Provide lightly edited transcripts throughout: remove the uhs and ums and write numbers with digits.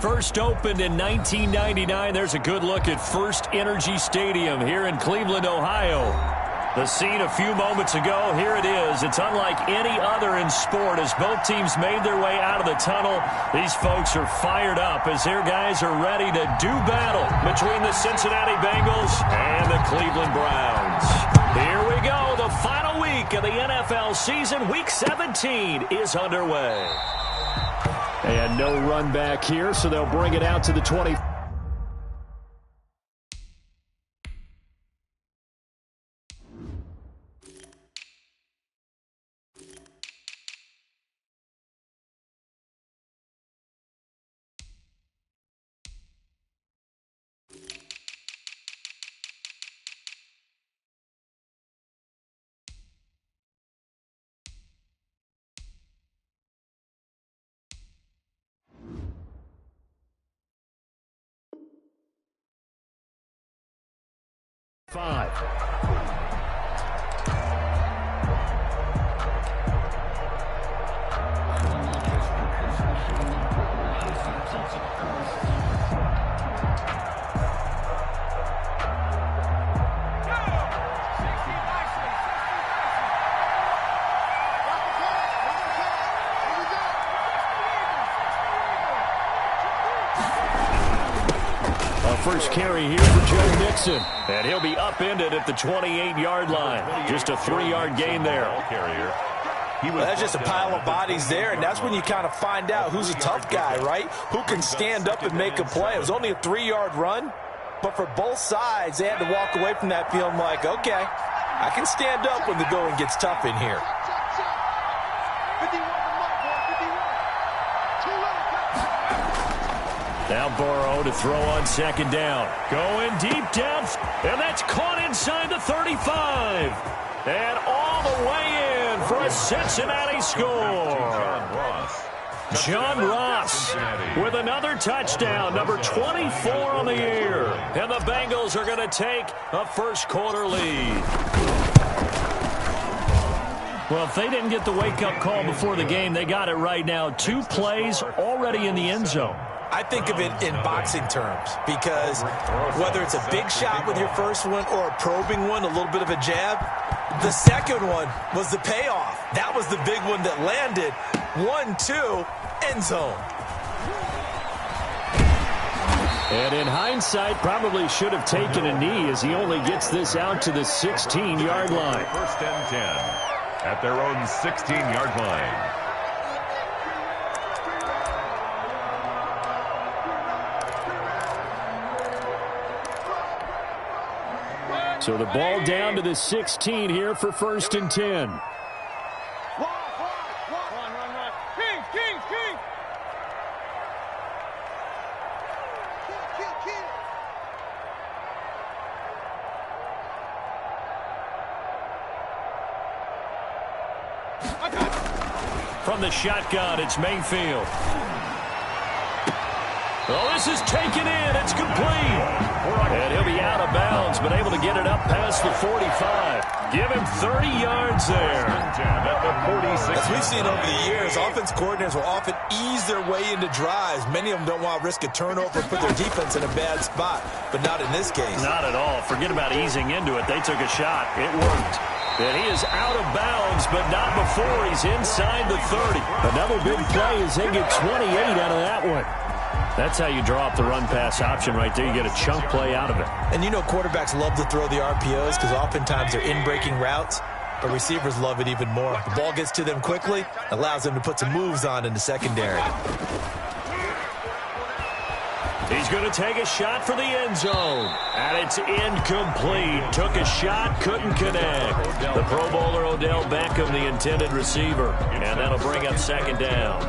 First opened in 1999. There's a good look at First Energy Stadium here in Cleveland, Ohio. The scene a few moments ago, here it is. It's unlike any other in sport as both teams made their way out of the tunnel. These folks are fired up as their guys are ready to do battle between the Cincinnati Bengals and the Cleveland Browns. Here we go. The final week of the NFL season. Week 17 is underway. And no run back here, so they'll bring it out to the 20. Five. First carry here for Joe Mixon. And he'll be upended at the 28-yard line. Just a 3-yard gain there. Well, that's just a pile of bodies there, and that's when you kind of find out who's a tough guy, right? Who can stand up and make a play. It was only a 3-yard run, but for both sides, they had to walk away from that feeling like, okay, I can stand up when the going gets tough in here. Now Burrow to throw on second down. Going deep down, and that's caught inside the 35. And all the way in for a Cincinnati score. John Ross with another touchdown, number 24 on the year. And the Bengals are going to take a first-quarter lead. Well, if they didn't get the wake-up call before the game, they got it right now. 2 plays already in the end zone. I think of it in boxing terms because whether it's a big shot with your first one or a probing one, a little bit of a jab, the second one was the payoff. That was the big one that landed. 1-2, end zone. And in hindsight, probably should have taken a knee as he only gets this out to the 16-yard line. First and 10 at their own 16-yard line. So the ball down to the 16 here for first and 10. From the shotgun, it's Mayfield. Oh, this is taken in. It's complete. And he'll be out of bounds, but able to get it up past the 45. Give him 30 yards there. As we've seen over the years, offense coordinators will often ease their way into drives. Many of them don't want to risk a turnover and put their defense in a bad spot, but not in this case. Not at all. Forget about easing into it. They took a shot. It worked. And he is out of bounds, but not before he's inside the 30. Another big play as they get 28 out of that one. That's how you draw up the run-pass option right there. You get a chunk play out of it. And you know quarterbacks love to throw the RPOs because oftentimes they're in-breaking routes, but receivers love it even more. The ball gets to them quickly, allows them to put some moves on in the secondary. He's going to take a shot for the end zone. And it's incomplete. Took a shot, couldn't connect. The Pro Bowler Odell Beckham, the intended receiver. And that'll bring up second down.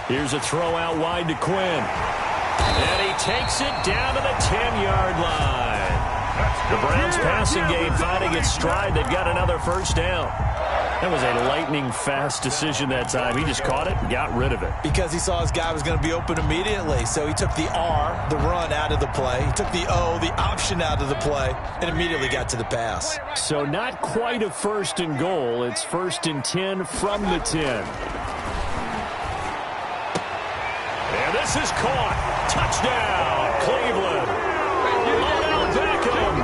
Here's a throw out wide to Quinn. And he takes it down to the 10-yard line. The Browns passing game finding its stride. They've got another first down. That was a lightning-fast decision that time. He just caught it and got rid of it. Because he saw his guy was going to be open immediately. So he took the R, the run, out of the play. He took the O, the option, out of the play, and immediately got to the pass. So not quite a 1st and goal. It's 1st and 10 from the 10. And this is caught. Touchdown, Cleveland. Odell Beckham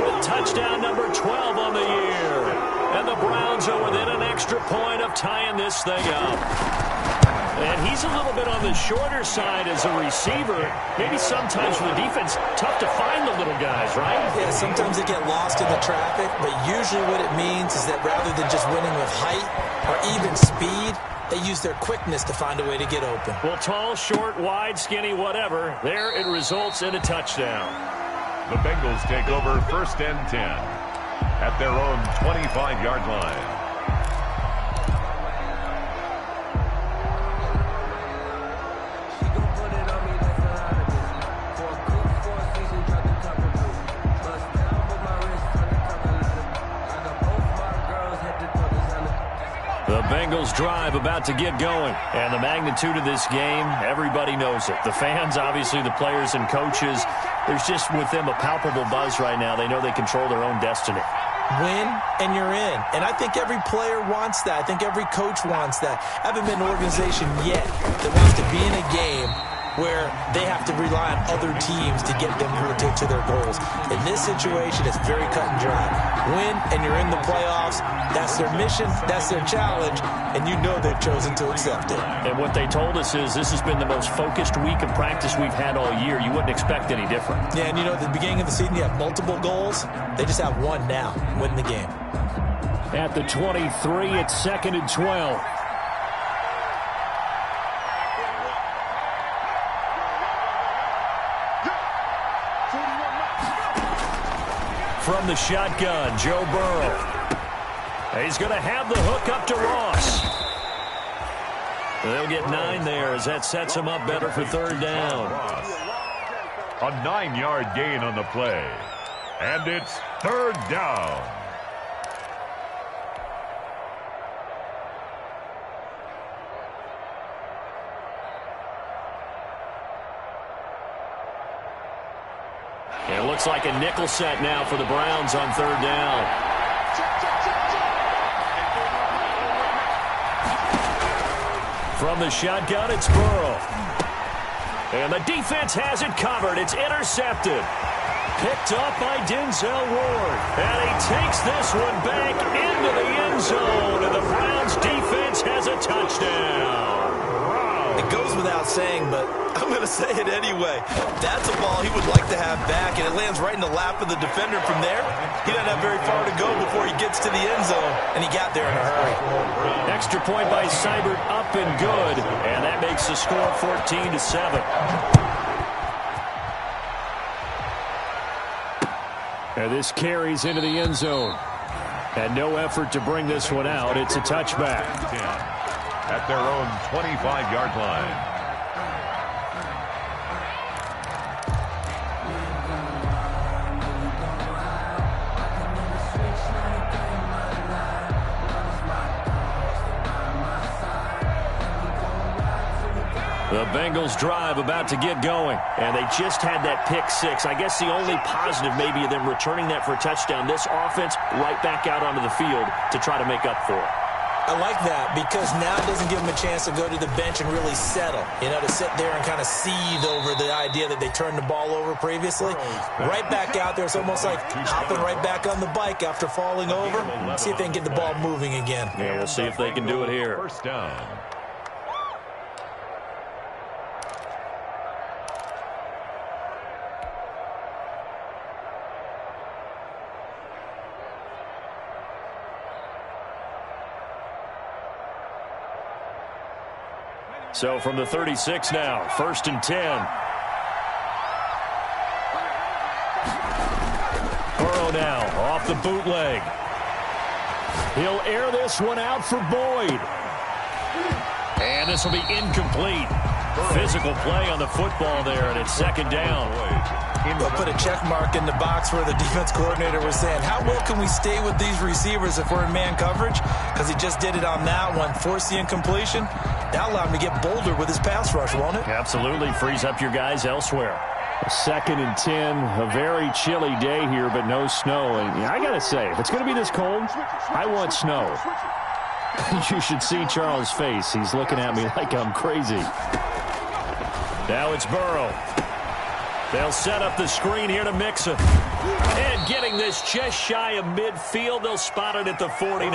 with touchdown number 12 on the year. And the Browns are within an extra point of tying this thing up. And he's a little bit on the shorter side as a receiver. Maybe sometimes for the defense, tough to find the little guys, right? Yeah, sometimes they get lost in the traffic, but usually what it means is that rather than just winning with height or even speed, they use their quickness to find a way to get open. Well, tall, short, wide, skinny, whatever, there it results in a touchdown. The Bengals take over 1st and 10 at their own 25-yard line. The Bengals drive about to get going. And the magnitude of this game, everybody knows it. The fans, obviously the players and coaches, there's just with them a palpable buzz right now. They know they control their own destiny. Win, and you're in. And I think every player wants that. I think every coach wants that. I haven't been an organization yet that wants to be in a game where they have to rely on other teams to get them to their goals. In this situation, it's very cut and dry. Win, and you're in the playoffs. That's their mission. That's their challenge. And you know they've chosen to accept it. And what they told us is this has been the most focused week of practice we've had all year. You wouldn't expect any different. Yeah, and you know, at the beginning of the season, you have multiple goals. They just have one now. Win the game. At the 23, it's 2nd and 12. From the shotgun, Joe Burrow. He's going to have the hook up to Ross. They'll get 9 there as that sets him up better for 3rd down. A 9-yard gain on the play. And it's 3rd down. It looks like a nickel set now for the Browns on 3rd down. From the shotgun, it's Burrow. And the defense has it covered. It's intercepted. Picked up by Denzel Ward. And he takes this one back into the end zone. And the Browns defense has a touchdown. It goes without saying, but I'm going to say it anyway. That's a ball he would like to have back, and it lands right in the lap of the defender from there. He doesn't have very far to go before he gets to the end zone, and he got there in a hurry. Extra point by Seibert, up and good, and that makes the score 14-7. And this carries into the end zone. And no effort to bring this one out. It's a touchback. At their own 25-yard line. The Bengals drive about to get going, and they just had that pick 6. I guess the only positive maybe of them returning that for a touchdown. This offense right back out onto the field to try to make up for it. I like that because now it doesn't give them a chance to go to the bench and really settle, you know, to sit there and kind of seethe over the idea that they turned the ball over previously. Right back out there, it's almost like hopping right back on the bike after falling over. See if they can get the ball moving again. Yeah, we'll see if they can do it here. 1st down. So from the 36 now, 1st and 10. Burrow now off the bootleg. He'll air this one out for Boyd. And this will be incomplete. Physical play on the football there, and it's 2nd down. They'll put a check mark in the box where the defense coordinator was saying, how well can we stay with these receivers if we're in man coverage? Because he just did it on that one, forced the incompletion. That'll allow him to get bolder with his pass rush, won't it? Absolutely. Frees up your guys elsewhere. 2nd and 10, a very chilly day here, but no snow. And I got to say, if it's going to be this cold, I want snow. You should see Charles' face. He's looking at me like I'm crazy. Now it's Burrow. They'll set up the screen here to Mixon. And getting this just shy of midfield, they'll spot it at the 49.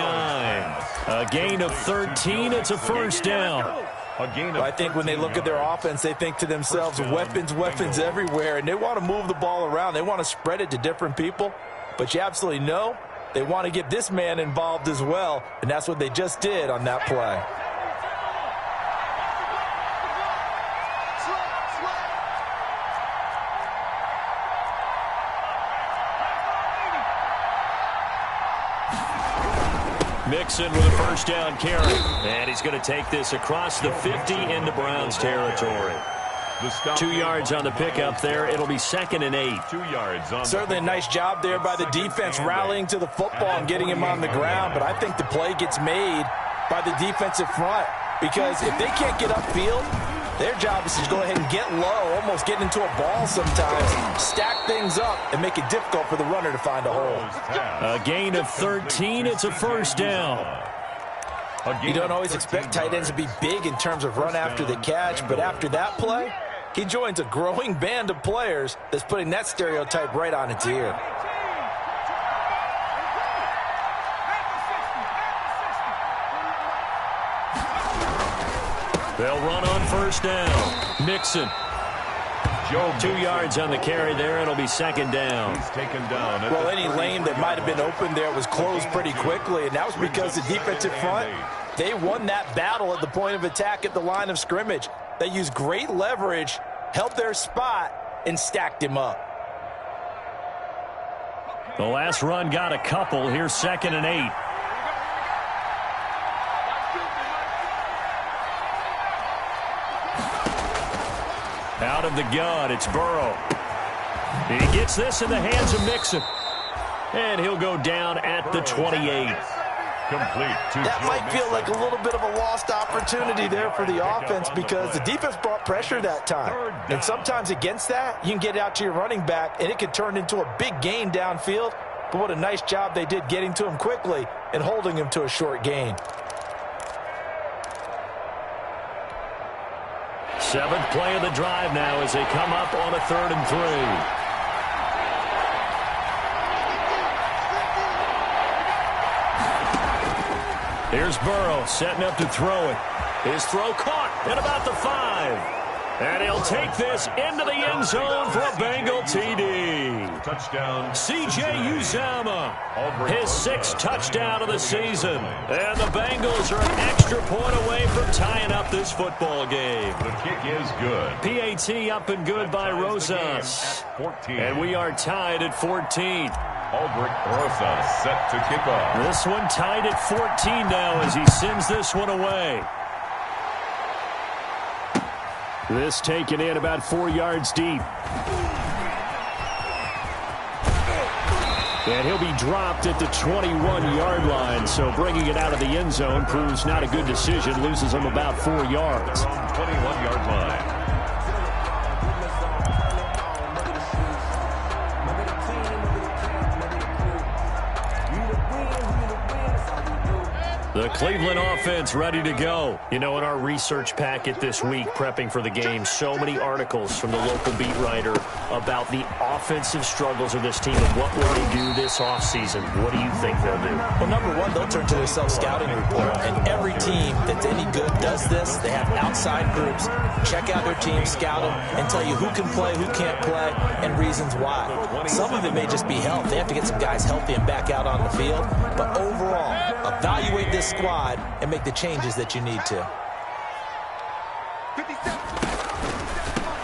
A gain of 13. It's a first down. I think when they look at their offense, they think to themselves, weapons, weapons everywhere, and they want to move the ball around. They want to spread it to different people, but you absolutely know they want to get this man involved as well, and that's what they just did on that play. Mixon with a first down carry. And he's going to take this across the 50 into Browns territory. 2 yards on the pickup there. It'll be 2nd and 8. 2 yards on. Certainly a nice job there by the defense rallying to the football and getting him on the ground. But I think the play gets made by the defensive front. Because if they can't get upfield, their job is to go ahead and get low, almost get into a ball sometimes, stack things up, and make it difficult for the runner to find a hole. A gain of 13. It's a first down. You don't always expect tight ends to be big in terms of run after the catch, but after that play, he joins a growing band of players that's putting that stereotype right on its ear. They'll run on first down. Mixon. 2 yards on the carry there. It'll be 2nd down. He's taken down. Well, any lane that might have been open there was closed pretty quickly, and that was because the defensive front, they won that battle at the point of attack at the line of scrimmage. They used great leverage, held their spot, and stacked him up. The last run got a couple. Here's 2nd and 8. Out of the gun, it's Burrow. He gets this in the hands of Mixon. And he'll go down at the 28. Complete. That might feel like a little bit of a lost opportunity there for the offense because the defense brought pressure that time. And sometimes against that, you can get out to your running back, and it could turn into a big gain downfield. But what a nice job they did getting to him quickly and holding him to a short gain. 7th play of the drive now as they come up on a 3rd and 3. Here's Burrow setting up to throw it. His throw caught at about the 5. And he'll take this into the end zone for a Bengal TD. Touchdown. C.J. Uzomah, his 6th touchdown of the season. And the Bengals are an extra point away from tying up this football game. The kick is good. PAT up and good by Rosas. 14. And we are tied at 14. Albrecht Rosas set to kick off. This one tied at 14 now as he sends this one away. This taken in about 4 yards deep. And he'll be dropped at the 21-yard line, so bringing it out of the end zone proves not a good decision. Loses him about 4 yards. 21-yard line. The Cleveland offense ready to go. You know, in our research packet this week, prepping for the game, so many articles from the local beat writer about the offensive struggles of this team and what will they do this offseason. What do you think they'll do? Well, number one, they'll turn to their self-scouting report. And every team that's any good does this. They have outside groups. Check out their team, scout them, and tell you who can play, who can't play, and reasons why. Some of it may just be health. They have to get some guys healthy and back out on the field. But overall, evaluate this squad and make the changes that you need to.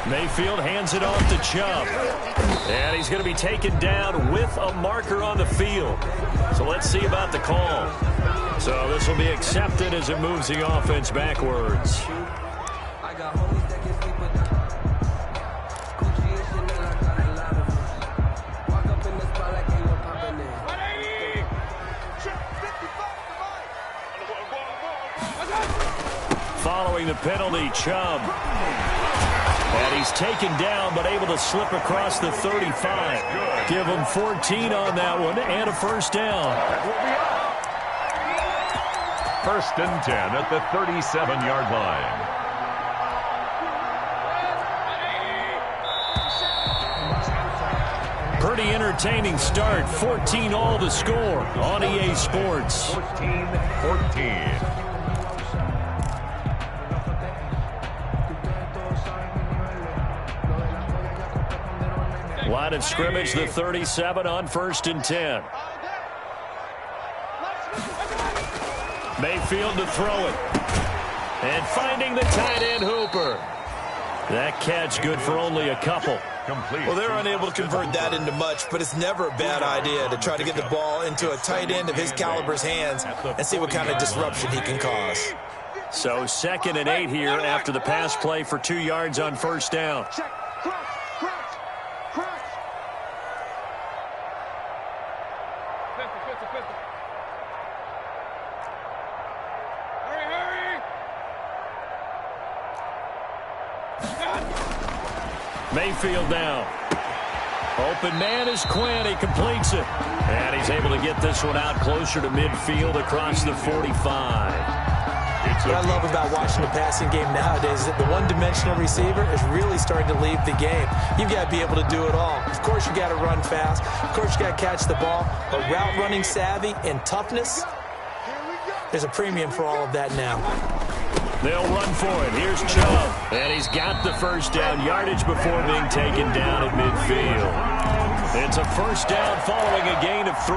Mayfield hands it off to Chubb. And he's going to be taken down with a marker on the field. So let's see about the call. So this will be accepted as it moves the offense backwards. following the penalty, Chubb. And he's taken down, but able to slip across the 35. Give him 14 on that one, and a first down. First and 10 at the 37-yard line. Pretty entertaining start. 14-all to score on EA Sports. 14-14. Line of scrimmage, the 37 on first and 10. Mayfield to throw it. And finding the tight end, Hooper. That catch good for only a couple. Complete. Well, they're unable to convert that into much, but it's never a bad idea to try to get the ball into a tight end of his caliber's hands and see what kind of disruption he can cause. So 2nd and 8 here after the pass play for 2 yards on first down. Mayfield now. Open man is Quinn. He completes it. And he's able to get this one out closer to midfield across the 45. What I love about watching the passing game nowadays is that the one-dimensional receiver is really starting to leave the game. You've got to be able to do it all. Of course, you got to run fast. Of course, you got to catch the ball. But route running savvy and toughness, there's a premium for all of that now. They'll run for it. Here's Chubb. And he's got the first down yardage before being taken down at midfield. It's a first down following a gain of 3.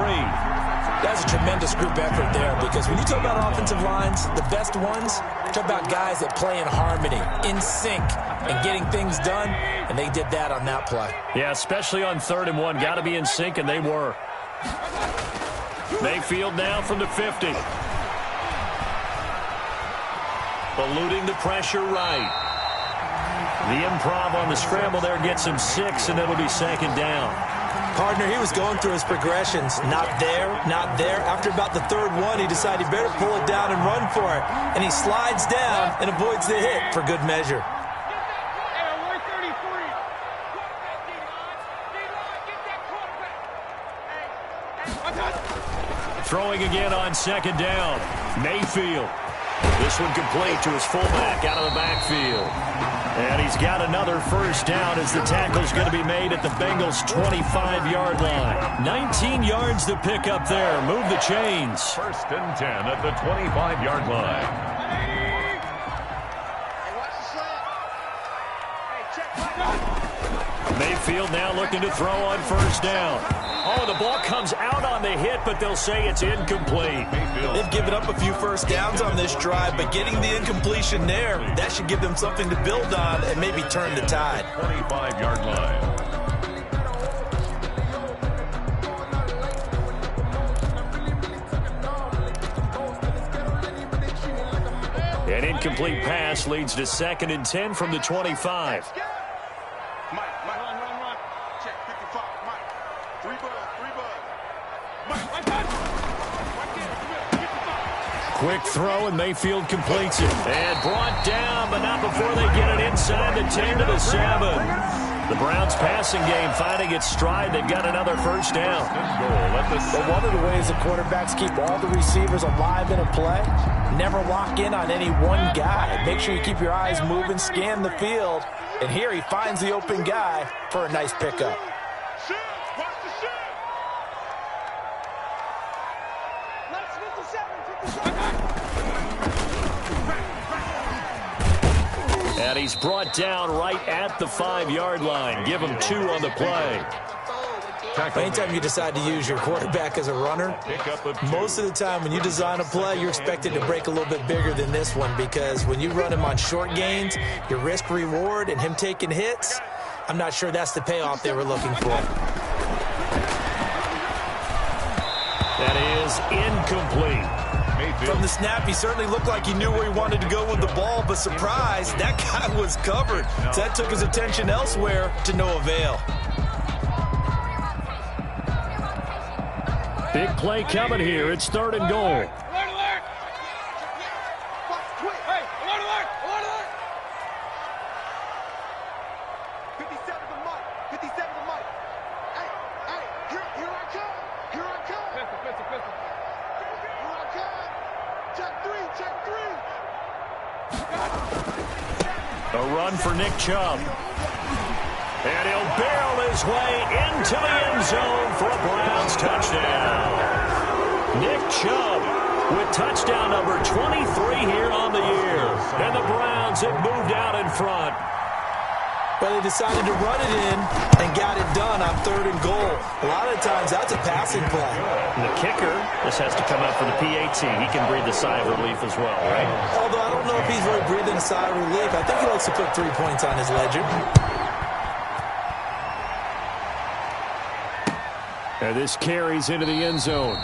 That's a tremendous group effort there, because when you talk about offensive lines, the best ones, talk about guys that play in harmony, in sync, and getting things done, and they did that on that play. Yeah, especially on 3rd and 1. Got to be in sync, and they were. Mayfield now from the 50. Eluding the pressure right. The improv on the scramble there gets him 6, and it'll be 2nd down. Partner, he was going through his progressions. Not there, not there. After about the 3rd one, he decided he better pull it down and run for it. And he slides down and avoids the hit for good measure. Throwing again on 2nd down. Mayfield. This one complete to his fullback out of the backfield. And he's got another first down as the tackle's going to be made at the Bengals' 25-yard line. 19 yards to pick up there. Move the chains. First and 10 at the 25-yard line. Mayfield now looking to throw on first down. Oh, the ball comes out on the hit, but they'll say it's incomplete. They've given up a few first downs on this drive, but getting the incompletion there, that should give them something to build on and maybe turn the tide. 25-yard line. An incomplete pass leads to 2nd and 10 from the 25. Quick throw, and Mayfield completes it. And brought down, but not before they get it inside the 10 to the 7. The Browns' passing game finding its stride. They've got another first down. But one of the ways the quarterbacks keep all the receivers alive in a play, never lock in on any one guy. Make sure you keep your eyes moving, scan the field. And here he finds the open guy for a nice pickup. And he's brought down right at the 5-yard line. Give him 2 on the play. Anytime you decide to use your quarterback as a runner, most of the time when you design a play, you're expected to break a little bit bigger than this one, because when you run him on short gains, your risk-reward and him taking hits, I'm not sure that's the payoff they were looking for. That is incomplete. From the snap, he certainly looked like he knew where he wanted to go with the ball, but surprise, that guy was covered. So that took his attention elsewhere to no avail. Big play coming here. It's 3rd and goal. A run for Nick Chubb. And he'll barrel his way into the end zone for a Browns touchdown. Nick Chubb with touchdown number 23 here on the year. And the Browns have moved out in front. But they decided to run it in and got it done on 3rd and goal. A lot of times that's a passing play. And the kicker, this has to come out for the PAT. He can breathe a sigh of relief as well, right? Although I don't know if he's really breathing a sigh of relief. I think he likes to put 3 points on his ledger. And this carries into the end zone.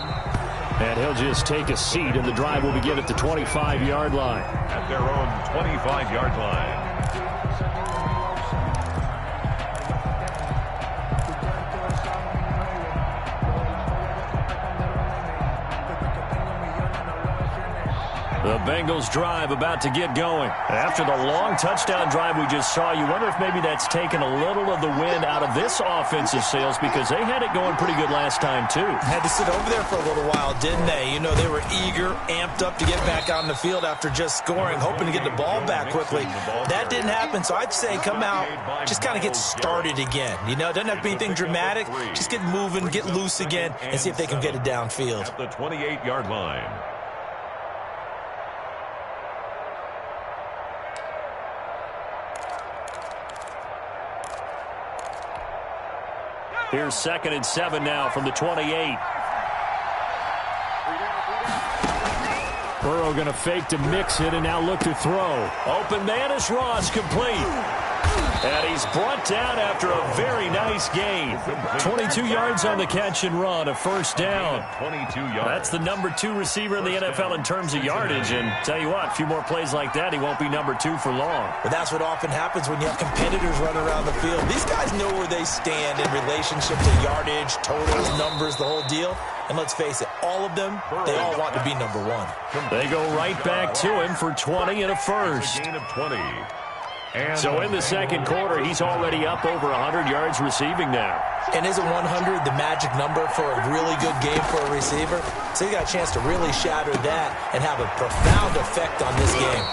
And he'll just take a seat, and the drive will begin at the 25-yard line. At their own 25-yard line. The Bengals drive about to get going. After the long touchdown drive we just saw, you wonder if maybe that's taken a little of the wind out of this offensive sails, because they had it going pretty good last time, too. Had to sit over there for a little while, didn't they? You know, they were eager, amped up to get back on the field after just scoring, hoping to get the ball back quickly. That didn't happen, so I'd say come out, just kind of get started again. You know, it doesn't have to be anything dramatic. Just get moving, get loose again, and see if they can get it downfield. At the 28-yard line. Here's 2nd and 7 now from the 28. Burrow going to fake to mix it and now look to throw. Open man is Ross, complete. And he's brought down after a very nice gain. 22 yards on the catch and run, a first down. 22 yards. That's the number 2 receiver in the NFL in terms of yardage. And tell you what, a few more plays like that, he won't be number 2 for long. But that's what often happens when you have competitors running around the field. These guys know where they stand in relationship to yardage, totals, numbers, the whole deal. And let's face it, all of them, they all want to be number 1. They go right back to him for 20 and a first. Gain of 20. So in the second quarter, he's already up over 100 yards receiving now. And isn't 100 the magic number for a really good game for a receiver? So he got a chance to really shatter that and have a profound effect on this game.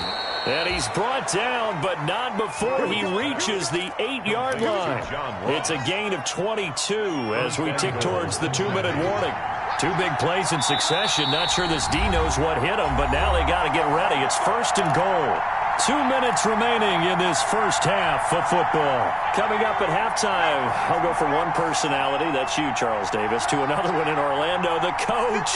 And he's brought down, but not before he reaches the 8-yard line. It's a gain of 22 as we tick towards the 2-minute warning. 2 big plays in succession. Not sure this D knows what hit him, but now they got to get ready. It's 1st and goal. 2 minutes remaining in this first half of football. Coming up at halftime, I'll go from one personality, that's you, Charles Davis, to another one in Orlando, the coach.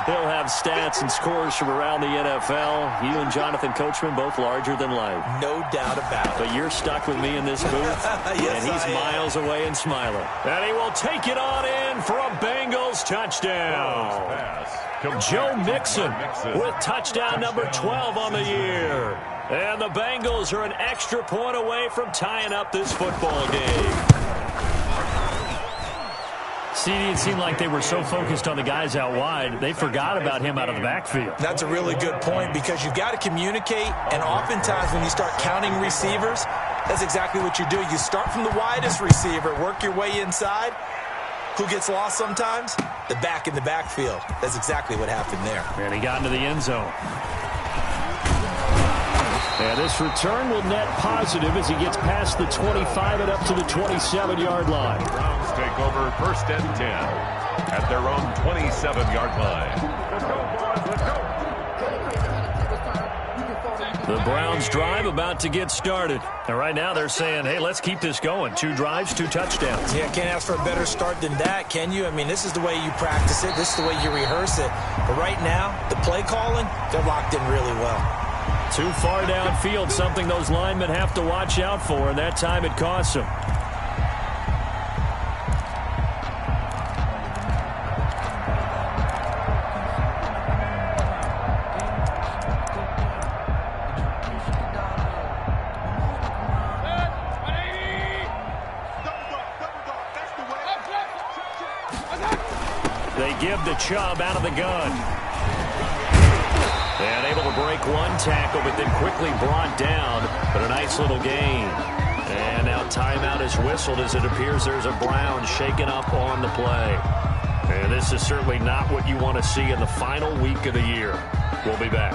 He'll have stats and scores from around the NFL. You and Jonathan Coachman, both larger than life. No doubt about it. But you're stuck with me in this booth, yes, and he's miles away and smiling. And he will take it on in for a Bengals touchdown. Joe Mixon with touchdown number 12 on the year. And the Bengals are an extra point away from tying up this football game. CD, it seemed like they were so focused on the guys out wide, they forgot about him out of the backfield. That's a really good point, because you've got to communicate, and oftentimes when you start counting receivers, that's exactly what you do. You start from the widest receiver, work your way inside. Who gets lost sometimes? The back in the backfield. That's exactly what happened there. And he got into the end zone. And this return will net positive as he gets past the 25 and up to the 27-yard line. The Browns take over 1st and 10 at their own 27-yard line. Let's go, boys. Let's go. The Browns drive about to get started. And right now they're saying, hey, let's keep this going. 2 drives, 2 touchdowns. Yeah, can't ask for a better start than that, can you? I mean, this is the way you practice it. This is the way you rehearse it. But right now, the play calling, they're locked in really well. Too far downfield, something those linemen have to watch out for, and that time it costs them. They give the Chubb out of the gun. And able to break one tackle, but then quickly brought down. But a nice little gain. And now timeout is whistled as it appears there's a Brown shaken up on the play. And this is certainly not what you want to see in the final week of the year. We'll be back.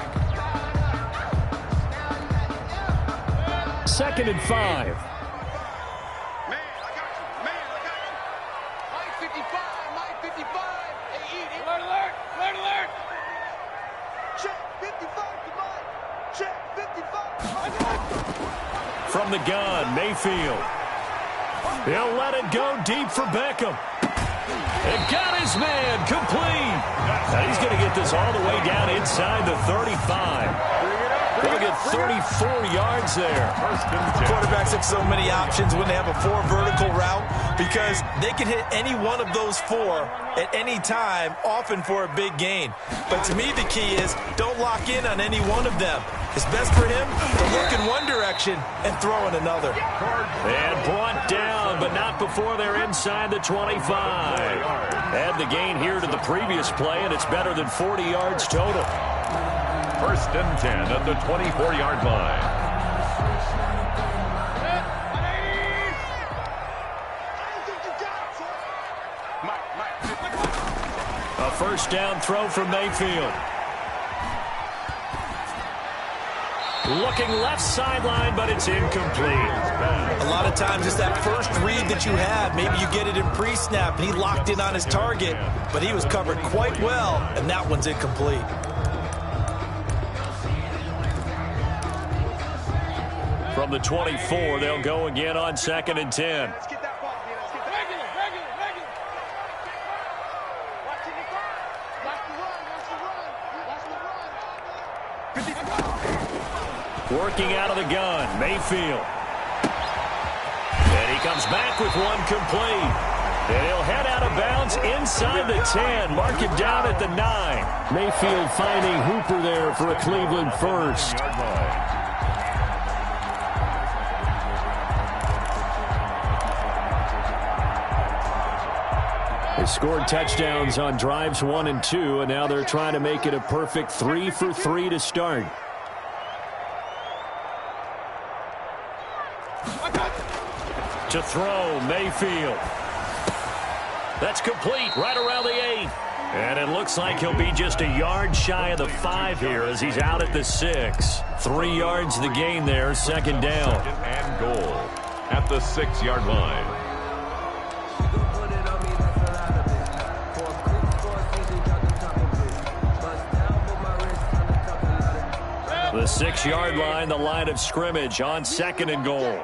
2nd and 5. From the gun, Mayfield. He'll let it go deep for Beckham. And got his man complete. Now he's going to get this all the way down inside the 35. They'll get 34 yards there. Quarterbacks have so many options when they have a 4 vertical route because they can hit any one of those 4 at any time, often for a big gain. But to me, the key is don't lock in on any one of them. It's best for him to look in one direction and throw in another. And brought down, but not before they're inside the 25. Add the gain here to the previous play, and it's better than 40 yards total. 1st and 10 at the 24-yard line. A 1st down throw from Mayfield. Looking left sideline, but it's incomplete. A lot of times it's that first read that you have. Maybe you get it in pre-snap, and he locked in on his target, but he was covered quite well, and that one's incomplete. From the 24, they'll go again on 2nd and 10. Working out of the gun, Mayfield. And he comes back with one complete. And he'll head out of bounds inside the 10. Mark him down at the 9. Mayfield finding Hooper there for a Cleveland first. They scored touchdowns on drives 1 and 2, and now they're trying to make it a perfect 3 for 3 to start. To throw, Mayfield. That's complete right around the 8. And it looks like he'll be just a yard shy of the 5 here as he's out at the 6. 3 yards the gain there, 2nd down. 2nd and goal at the 6-yard line. The 6-yard line, the line of scrimmage on 2nd and goal.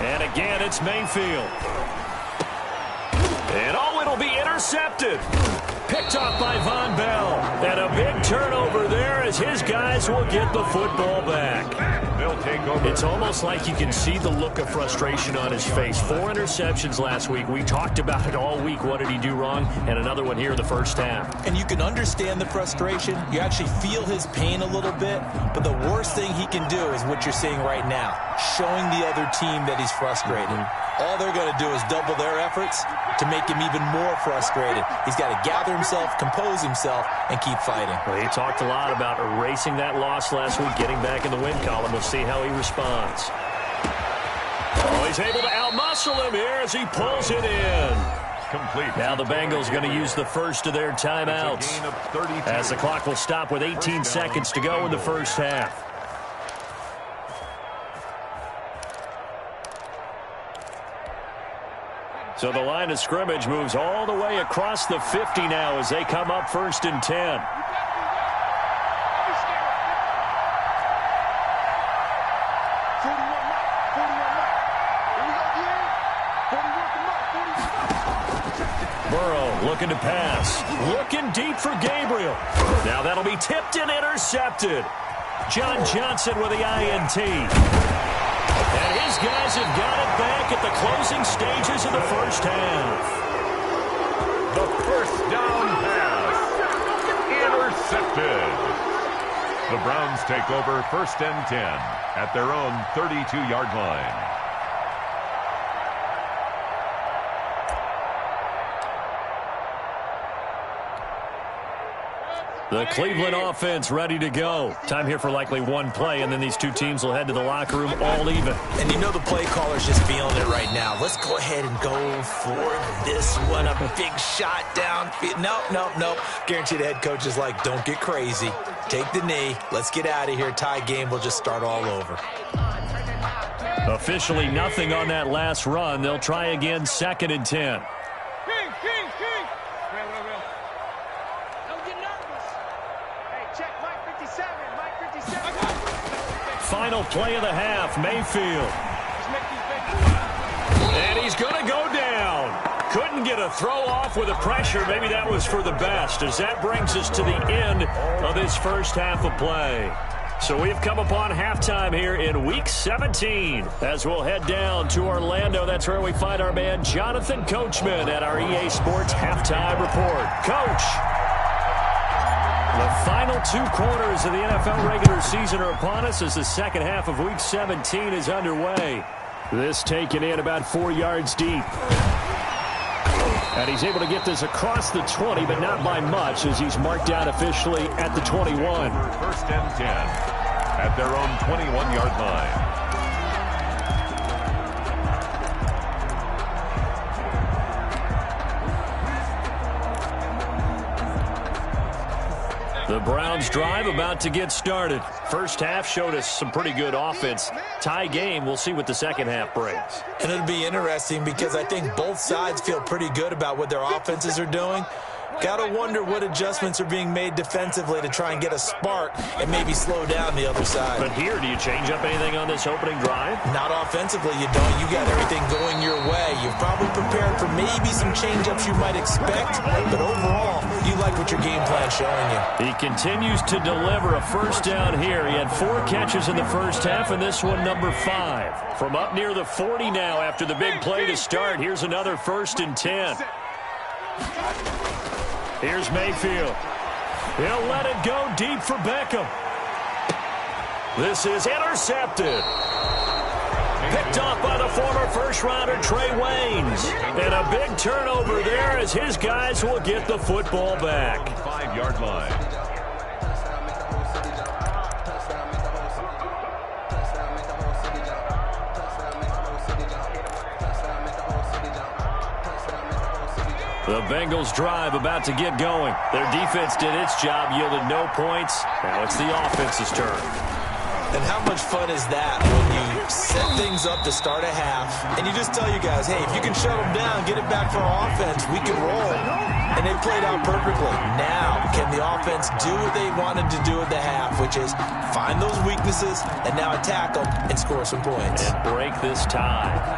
And again, it's Mayfield. And oh, it'll be intercepted. Picked off by Von Bell. And a big turnover there as his guys will get the football back. They'll take over. It's almost like you can see the look of frustration on his face. 4 interceptions last week. We talked about it all week. What did he do wrong? And another one here in the first half. And you can understand the frustration. You actually feel his pain a little bit. But the worst thing he can do is what you're seeing right now. Showing the other team that he's frustrated. All they're going to do is double their efforts to make him even more frustrated. He's got to gather himself, compose himself, and keep fighting. Well, he talked a lot about erasing that loss last week, getting back in the win column. We'll see how he responds. Oh, he's able to outmuscle him here as he pulls it in. Complete. Now the Bengals going to use the first of their timeouts as the clock will stop with 18 seconds to go in the first half. So the line of scrimmage moves all the way across the 50 now as they come up 1st and 10. Burrow looking to pass. Looking deep for Gabriel. Now that'll be tipped and intercepted. John Johnson with the INT. And his guys have got it back at the closing stages of the first half. The 1st down pass. Intercepted. The Browns take over 1st and 10 at their own 32-yard line. The Cleveland offense ready to go. Time here for likely one play, and then these two teams will head to the locker room all even. And you know the play caller's just feeling it right now. Let's go ahead and go for this one. A big shot down. Nope. Guarantee the head coach is like, don't get crazy. Take the knee. Let's get out of here. Tie game. We'll just start all over. Officially nothing on that last run. They'll try again, 2nd and 10. Final play of the half, Mayfield. And he's going to go down. Couldn't get a throw off with the pressure. Maybe that was for the best, as that brings us to the end of this first half of play. So we've come upon halftime here in Week 17. As we'll head down to Orlando, that's where we find our man Jonathan Coachman at our EA Sports Halftime Report. Coach, the final 2 quarters of the NFL regular season are upon us as the second half of Week 17 is underway. This taken in about 4 yards deep. And he's able to get this across the 20, but not by much, as he's marked down officially at the 21. First and 10 at their own 21-yard line. The Browns drive about to get started. First half showed us some pretty good offense. Tie game, we'll see what the second half brings. And it'll be interesting because I think both sides feel pretty good about what their offenses are doing. Got to wonder what adjustments are being made defensively to try and get a spark and maybe slow down the other side. But here, do you change up anything on this opening drive? Not offensively, you don't. You got everything going your way. You've probably prepared for maybe some change-ups you might expect, but overall, you like what your game plan's showing you. He continues to deliver a first down here. He had 4 catches in the first half, and this one number 5. From up near the 40 now after the big play to start, here's another 1st and 10. Here's Mayfield. He'll let it go deep for Beckham. This is intercepted. Picked off by the former first-rounder Trey Waynes. And a big turnover there as his guys will get the football back. 5-yard line. The Bengals drive about to get going. Their defense did its job, yielded no points. Now it's the offense's turn. And how much fun is that when you set things up to start a half and you just tell you guys, hey, if you can shut them down, get it back for our offense, we can roll. And they played out perfectly. Now, can the offense do what they wanted to do at the half, which is find those weaknesses and now attack them and score some points. And break this tie.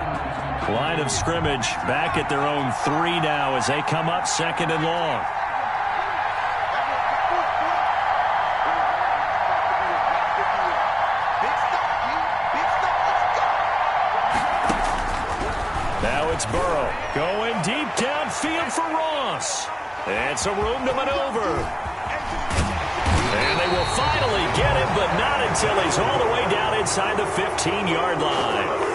Line of scrimmage back at their own 3 now as they come up 2nd and long. Now it's Burrow going deep downfield for Ross. And some room to maneuver. And they will finally get him, but not until he's all the way down inside the 15-yard line.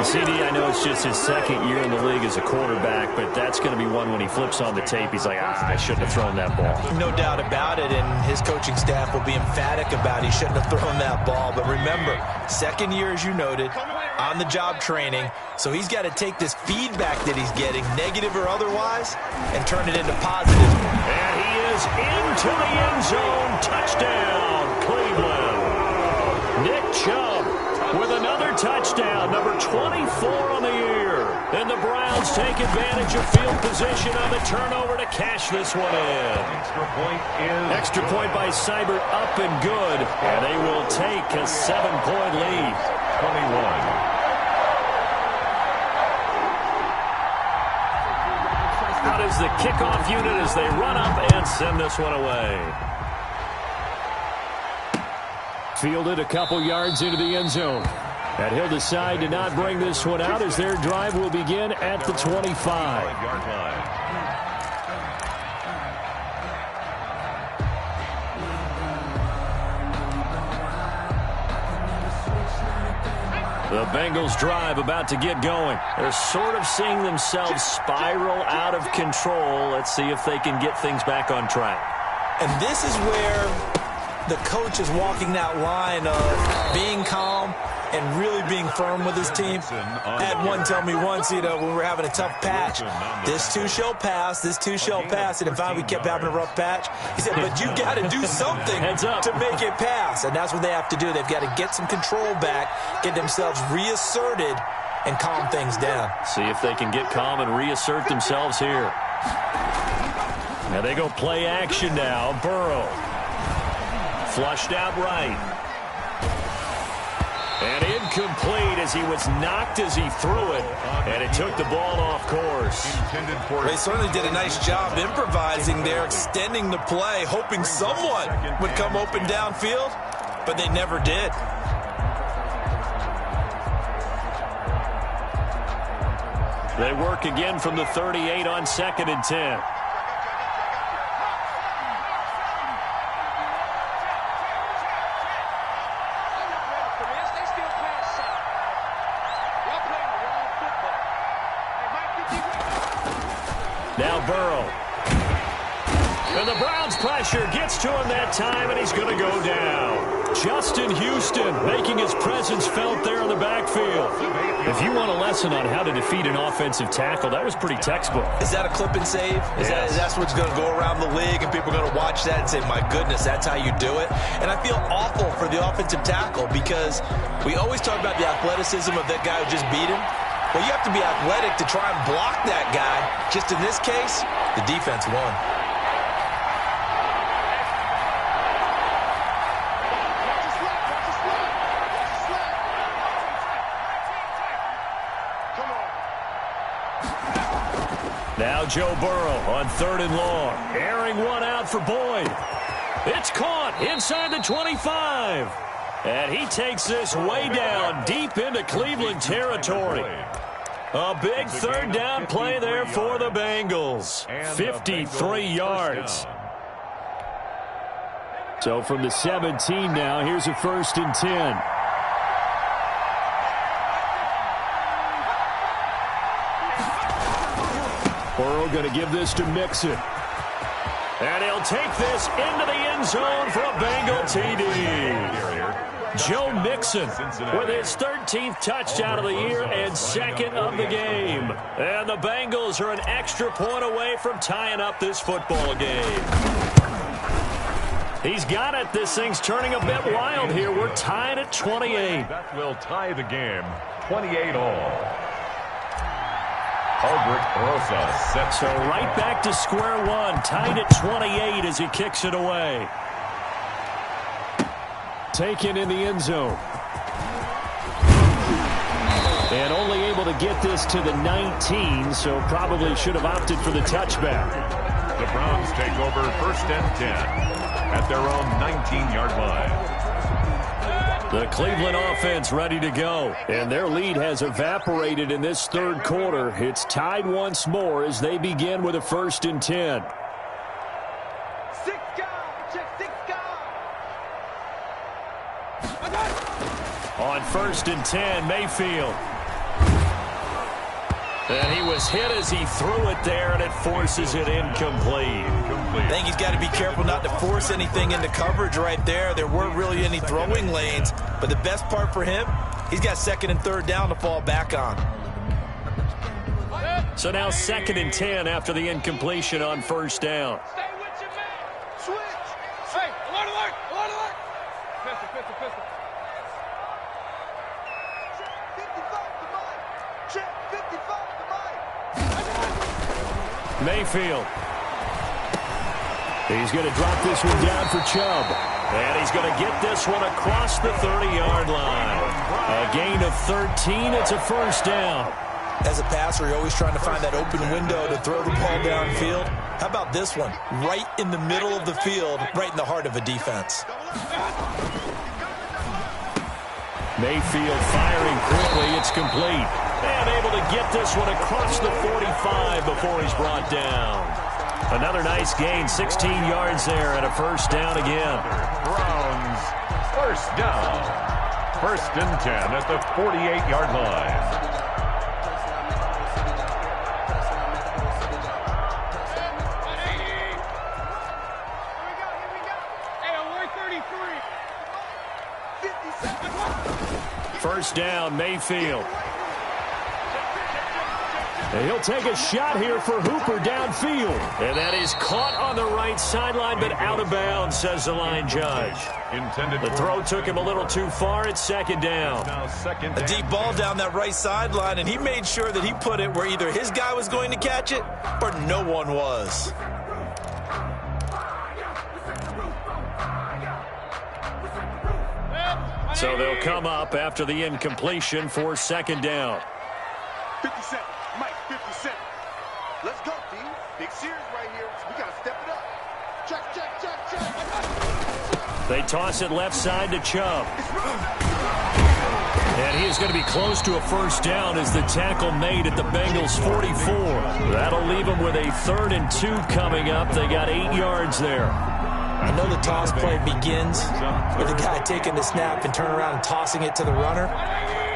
CD, I know it's just his 2nd year in the league as a quarterback, but that's going to be one when he flips on the tape. He's like, I shouldn't have thrown that ball. No doubt about it, and his coaching staff will be emphatic about he shouldn't have thrown that ball. But remember, 2nd year, as you noted, on-the-job training, so he's got to take this feedback that he's getting, negative or otherwise, and turn it into positive. And he is into the end zone. Touchdown, Cleveland. Nick Chubb with another touchdown, number 24 on the year. And the Browns take advantage of field position on the turnover to cash this one in. Extra point by Seibert, up and good. And they will take a 7-point lead. 21. Out is the kickoff unit as they run up and send this one away. Fielded a couple yards into the end zone. And he'll decide to not bring this one out as their drive will begin at the 25. The Bengals drive about to get going. They're sort of seeing themselves spiral out of control. Let's see if they can get things back on track. And this is where the coach is walking that line of being calm and really being firm with his team. I had one tell me once, when we were having a tough patch, this too shall pass, this too shall pass. And finally we kept having a rough patch. He said, but you got to do something to make it pass. And that's what they have to do. They've got to get some control back, get themselves reasserted, and calm things down. See if they can get calm and reassert themselves here. Now they go play action now. Burrow. Flushed out right. And incomplete as he was knocked as he threw it. And it took the ball off course. They certainly did a nice job improvising there, extending the play, hoping someone would come open downfield, but they never did. They work again from the 38 on 2nd and 10. Now Burrow. And the Browns' pressure gets to him that time, and he's going to go down. Justin Houston making his presence felt there in the backfield. If you want a lesson on how to defeat an offensive tackle, that was pretty textbook. Is that a clip and save? Is that's what's going to go around the league, and people are going to watch that and say, my goodness, that's how you do it? And I feel awful for the offensive tackle because we always talk about the athleticism of that guy who just beat him. Well, you have to be athletic to try and block that guy. Just in this case, the defense won. Now Joe Burrow on 3rd and long. Airing one out for Boyd. It's caught inside the 25. And he takes this way down deep into Cleveland territory. A big 3rd down play there for the Bengals. 53 yards. So from the 17 now, here's a 1st and 10. Burrow going to give this to Mixon. And he'll take this into the end zone for a Bengal TD. Joe Mixon with his 13th touchdown of the year and 2nd of the game. And the Bengals are an extra point away from tying up this football game. He's got it. This thing's turning a bit wild here. We're tied at 28. That will tie the game. 28 all. Albert Rosa sets. So right back to square one. Tied at 28 as he kicks it away. Taken in the end zone. And only able to get this to the 19, so probably should have opted for the touchback. The Browns take over 1st and 10 at their own 19-yard line. The Cleveland offense ready to go. And their lead has evaporated in this 3rd quarter. It's tied once more as they begin with a 1st and 10. On 1st and 10, Mayfield. And he was hit as he threw it there, and it forces it incomplete. I think he's got to be careful not to force anything into coverage right there. There weren't really any throwing lanes, but the best part for him, he's got 2nd and 3rd down to fall back on. So now 2nd and 10 after the incompletion on 1st down. Mayfield. He's going to drop this one down for Chubb. And he's going to get this one across the 30-yard line. A gain of 13. It's a 1st down. As a passer, you're always trying to find that open window to throw the ball downfield. How about this one? Right in the middle of the field, right in the heart of a defense. Mayfield firing quickly. It's complete. And able to get this one across the 45 before he's brought down. Another nice gain, 16 yards there, and a 1st down again. Browns, 1st down. 1st and 10 at the 48-yard line. first down, Mayfield. And he'll take a shot here for Hooper downfield. And that is caught on the right sideline, but out of bounds, says the line judge. The throw took him a little too far. It's second down. A deep ball down that right sideline, and he made sure that he put it where either his guy was going to catch it or no one was. So they'll come up after the incompletion for second down. 57, Mike, 57. Let's go, team. Big series right here. We got to step it up. Check, check, check, check. They toss it left side to Chubb. And he is going to be close to a first down as the tackle made at the Bengals 44. That'll leave them with a 3rd and 2 coming up. They got 8 yards there. I know the toss play begins with the guy taking the snap and turning around and tossing it to the runner.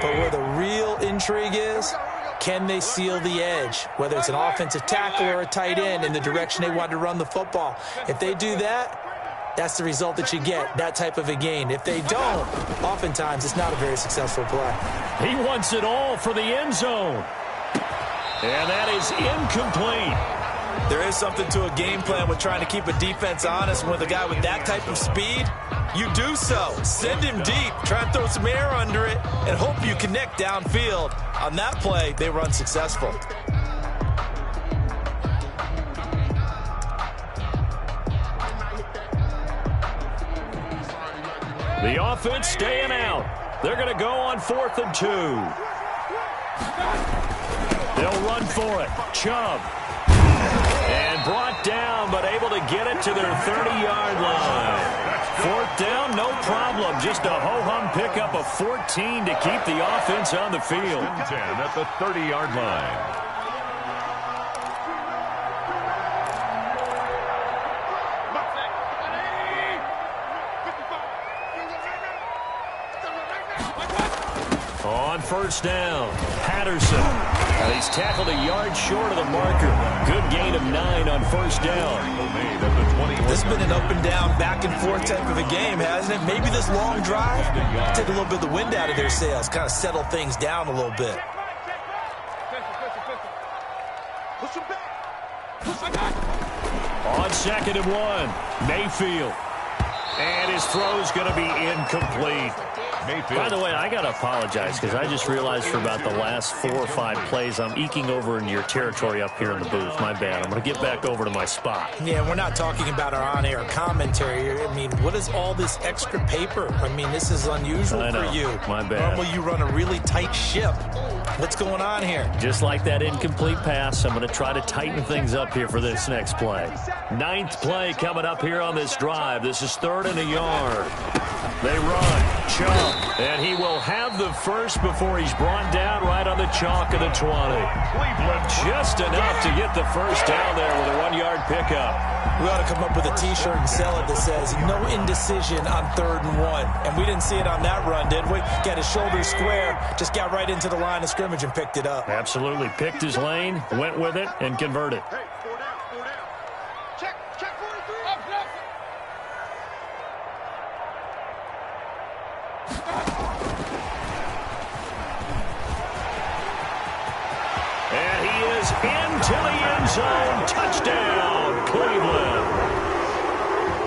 But where the real intrigue is, can they seal the edge, whether it's an offensive tackle or a tight end, in the direction they want to run the football? If they do that, that's the result that you get, that type of a gain. If they don't, oftentimes it's not a very successful play. He wants it all for the end zone. And that is incomplete. There is something to a game plan with trying to keep a defense honest. With a guy with that type of speed, you do so. Send him deep. Try and throw some air under it and hope you connect downfield. On that play, they were unsuccessful. The offense staying out. They're going to go on 4th and 2. They'll run for it. Chubb. And brought down, but able to get it to their 30-yard line. 4th down, no problem. Just a ho-hum pickup of 14 to keep the offense on the field. 10 at the 30-yard line. On first down, Patterson. And he's tackled a yard short of the marker. Good gain of 9 on first down. This has been an up and down, back and forth type of a game, hasn't it? Maybe this long drive take a little bit of the wind out of their sails, kind of settle things down a little bit. On 2nd and 1, Mayfield. And his throw's going to be incomplete. By the way, I got to apologize because I just realized for about the last 4 or 5 plays, I'm eking over in your territory up here in the booth. My bad. I'm going to get back over to my spot. Yeah, we're not talking about our on-air commentary. I mean, what is all this extra paper? I mean, this is unusual for you. My bad. Normally you run a really tight ship. What's going on here? Just like that incomplete pass, I'm going to try to tighten things up here for this next play. 9th play coming up here on this drive. This is 3rd and a yard. They run. Chubb, and he will have the first before he's brought down right on the chalk of the 20. Just enough to get the first down there with a 1-yard pickup. We ought to come up with a T-shirt and sell it that says, no indecision on 3rd and 1. And we didn't see it on that run, did we? Got his shoulders square, just got right into the line of scrimmage and picked it up. Absolutely. Picked his lane, went with it, and converted. Hey, 4 down, 4 down. Check 43. And he is into the end zone. Touchdown, Cleveland.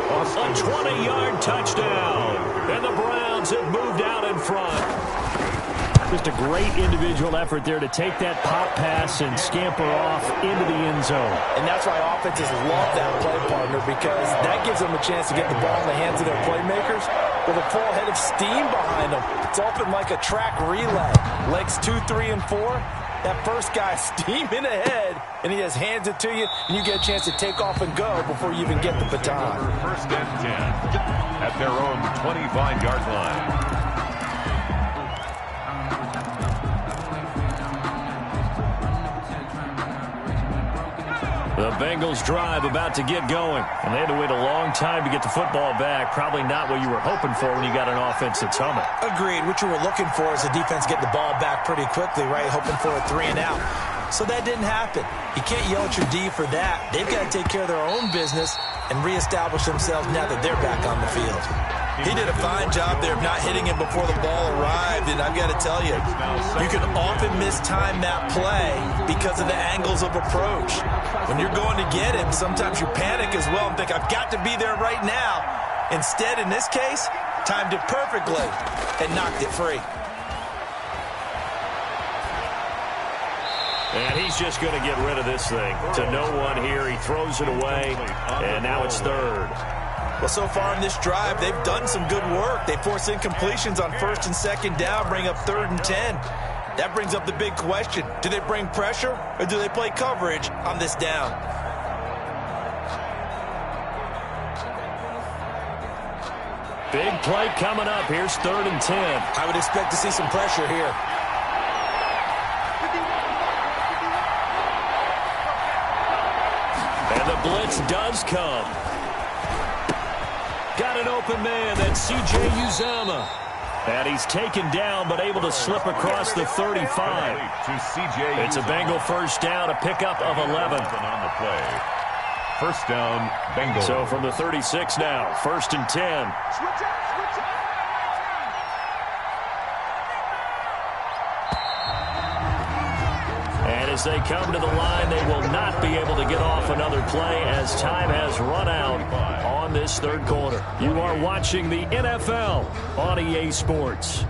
A 20-yard touchdown. And the Browns have moved out in front. Just a great individual effort there to take that pop pass and scamper off into the end zone. And that's why offenses love that play, partner, because that gives them a chance to get the ball in the hands of their playmakers with a full head of steam behind them. It's open like a track relay. Legs 2, 3, and 4. That first guy steaming ahead, and he just hands it to you, and you get a chance to take off and go before you even get the baton. 1st and 10 at their own 25-yard line. The Bengals drive about to get going, and they had to wait a long time to get the football back. Probably not what you were hoping for when you got an offense that's humming. Agreed. What you were looking for is the defense get the ball back pretty quickly, right? Hoping for a 3 and out. So that didn't happen. You can't yell at your D for that. They've got to take care of their own business and reestablish themselves now that they're back on the field. He did a fine job there of not hitting him before the ball arrived, and I've got to tell you, you can often mistime that play because of the angles of approach. When you're going to get him, sometimes you panic as well and think, I've got to be there right now. Instead, in this case, timed it perfectly and knocked it free. And he's just going to get rid of this thing. To no one here, he throws it away, and now it's third. Well, so far in this drive, they've done some good work. They force incompletions on first and second down, bring up 3rd and 10. That brings up the big question. Do they bring pressure, or do they play coverage on this down? Big play coming up. Here's 3rd and 10. I would expect to see some pressure here. And the blitz does come. Got an open man. That's C.J. Uzomah. And he's taken down, but able to slip across the 35. It's a Bengal first down, a pickup of 11. On the play. First down, Bengals. So from the 36 now, 1st and 10. And as they come to the line, they will not be able to get off another play as time has run out on this 3rd quarter. You are watching the NFL on EA Sports.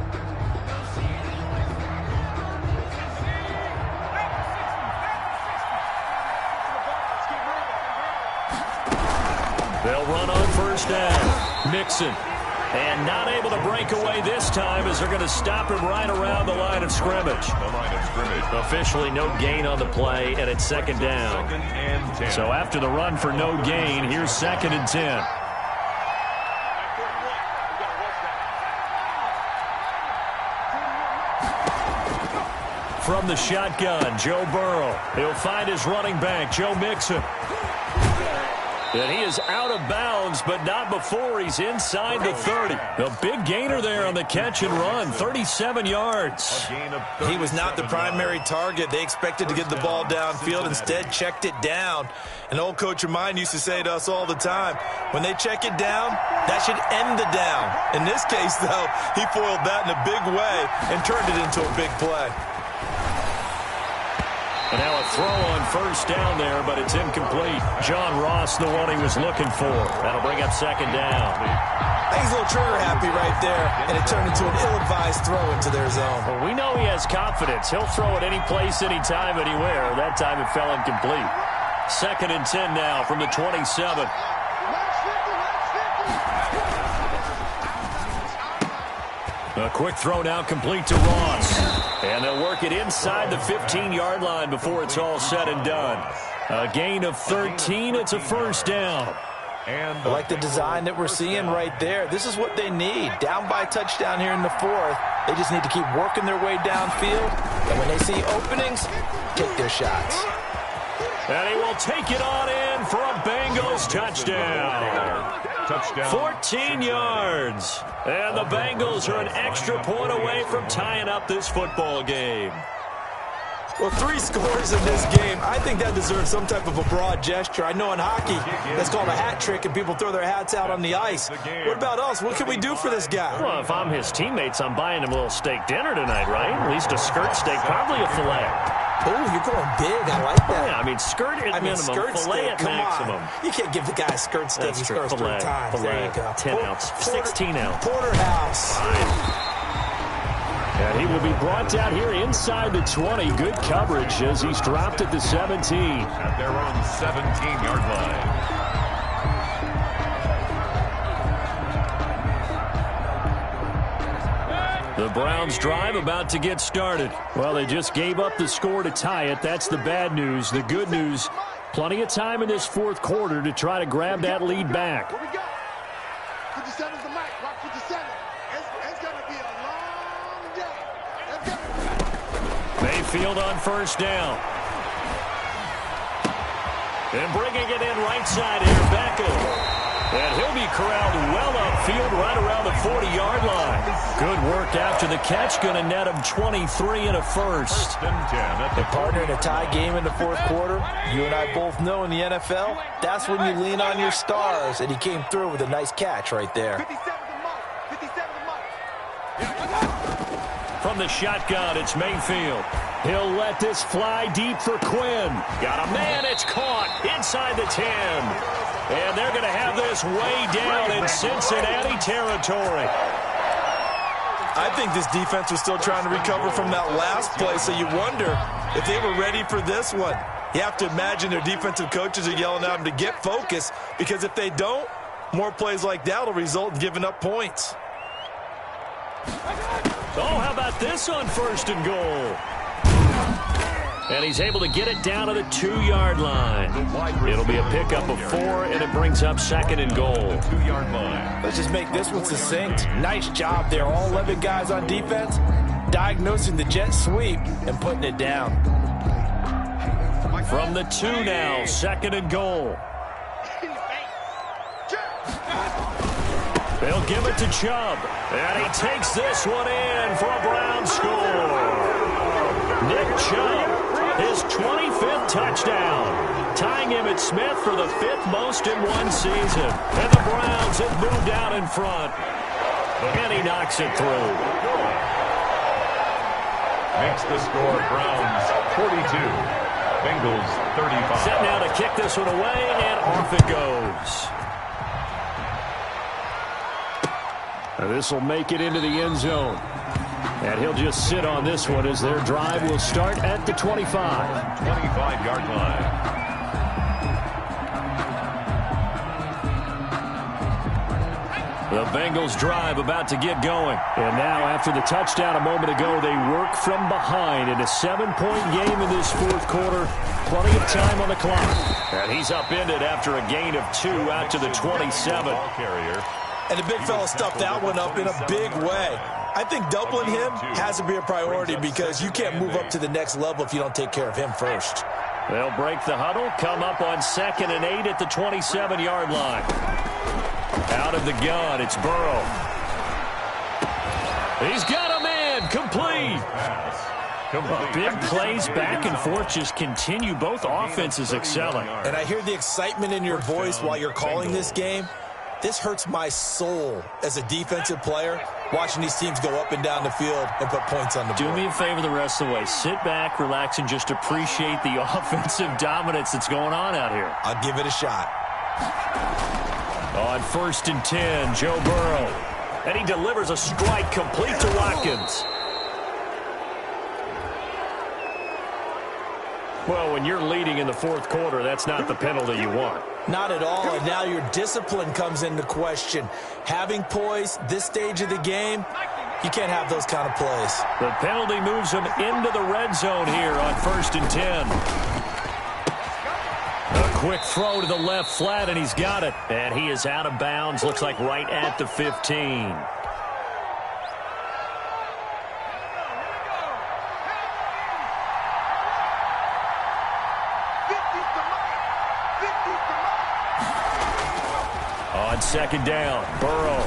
They'll run on first down. Mixon. And not able to break away this time as they're going to stop him right around the line of scrimmage. Officially no gain on the play, and it's 2nd down. So after the run for no gain, here's 2nd and 10. From the shotgun, Joe Burrow. He'll find his running back, Joe Mixon. And he is out of bounds, but not before he's inside the 30. A big gainer there on the catch and run, 37 yards. He was not the primary target. They expected to get the ball downfield, instead checked it down. An old coach of mine used to say to us all the time, when they check it down, that should end the down. In this case, though, he foiled that in a big way and turned it into a big play. And now a throw on first down there, but it's incomplete. John Ross, the one he was looking for. That'll bring up 2nd down. He's a little trigger happy right there, and it turned into an ill-advised throw into their zone. Well, we know he has confidence. He'll throw it any place, anytime, anywhere. That time it fell incomplete. 2nd and 10 now from the 27. A quick throw now complete to Ross. And they'll work it inside the 15-yard line before it's all said and done. A gain of 13. It's a first down. I like the design that we're seeing right there. This is what they need. Down by a touchdown here in the 4th. They just need to keep working their way downfield. And when they see openings, take their shots. And he will take it on in for a Bengals touchdown. 14 yards. And the Bengals are an extra point away from tying up this football game. Well, 3 scores in this game. I think that deserves some type of a broad gesture. I know in hockey, that's called a hat trick, and people throw their hats out on the ice. What about us? What can we do for this guy? Well, if I'm his teammates, I'm buying him a little steak dinner tonight, right? At least a skirt steak, probably a filet. Oh, you're going big. I like that. Yeah, I mean, skirt at minimum, skirt filet steak, at maximum. You can't give the guy a skirt steak. That's He true. scores 3 times. Filet, there you go. 10 ounce, 16 ounce. Porterhouse. And he will be brought down here inside the 20. Good coverage as he's dropped at the 17. At their own 17-yard line. The Browns drive about to get started. Well, they just gave up the score to tie it. That's the bad news. The good news, plenty of time in this 4th quarter to try to grab that lead back. What we got? 57's the mic. Rock 57. It's going to be a long day. Let's go. Mayfield on first down. And bringing it in right side here, Beckham. And he'll be corralled well upfield right around the 40-yard line. Good work after the catch. Going to net him 23 and a first. The partner in a tie game in the 4th quarter, you and I both know in the NFL, that's when you lean on your stars, and he came through with a nice catch right there. 57's the mic. from the shotgun. It's Mayfield. He'll let this fly deep for Quinn. Got a man. It's caught inside the 10. And they're going to have this way down in Cincinnati territory. I think this defense was still trying to recover from that last play, so you wonder if they were ready for this one. You have to imagine their defensive coaches are yelling at them to get focused, because if they don't, more plays like that will result in giving up points. Oh, how about this on 1st and goal? And he's able to get it down to the 2-yard line. It'll be a pickup of 4, and it brings up 2nd and goal. 2-yard line. Let's just make this one succinct. Nice job there. All 11 guys on defense diagnosing the jet sweep and putting it down. From the 2 now, 2nd and goal. They'll give it to Chubb. And he takes this one in for a Brown score. Nick Chubb, his 25th touchdown, tying Emmitt Smith for the 5th most in one season. And the Browns have moved out in front. And he knocks it through. Makes the score Browns 42, Bengals 35. Set now to kick this one away, and off it goes. This will make it into the end zone. And he'll just sit on this one as their drive will start at the 25. 25-yard line. The Bengals drive about to get going. And now after the touchdown a moment ago, they work from behind in a 7-point game in this 4th quarter. Plenty of time on the clock. And he's upended after a gain of 2 out to the 27. Ball carrier. And the big fella stuffed that one up in a big way. I think doubling him has to be a priority, because you can't move up to the next level if you don't take care of him first. They'll break the huddle, come up on 2nd and 8 at the 27-yard line. Out of the gun, it's Burrow. He's got a man, complete. Big plays back and forth just continue. Both offenses excelling. And I hear the excitement in your voice while you're calling this game. This hurts my soul as a defensive player, watching these teams go up and down the field and put points on the board. Do me a favor the rest of the way. Sit back, relax, and just appreciate the offensive dominance that's going on out here. I'll give it a shot. On 1st and 10, Joe Burrow. And he delivers a strike complete to Watkins. Well, when you're leading in the 4th quarter, that's not the penalty you want. Not at all, and now your discipline comes into question. Having poise this stage of the game, you can't have those kind of plays. The penalty moves him into the red zone here on 1st and 10. A quick throw to the left flat, and he's got it. And he is out of bounds, looks like right at the 15. On 2nd down, Burrow.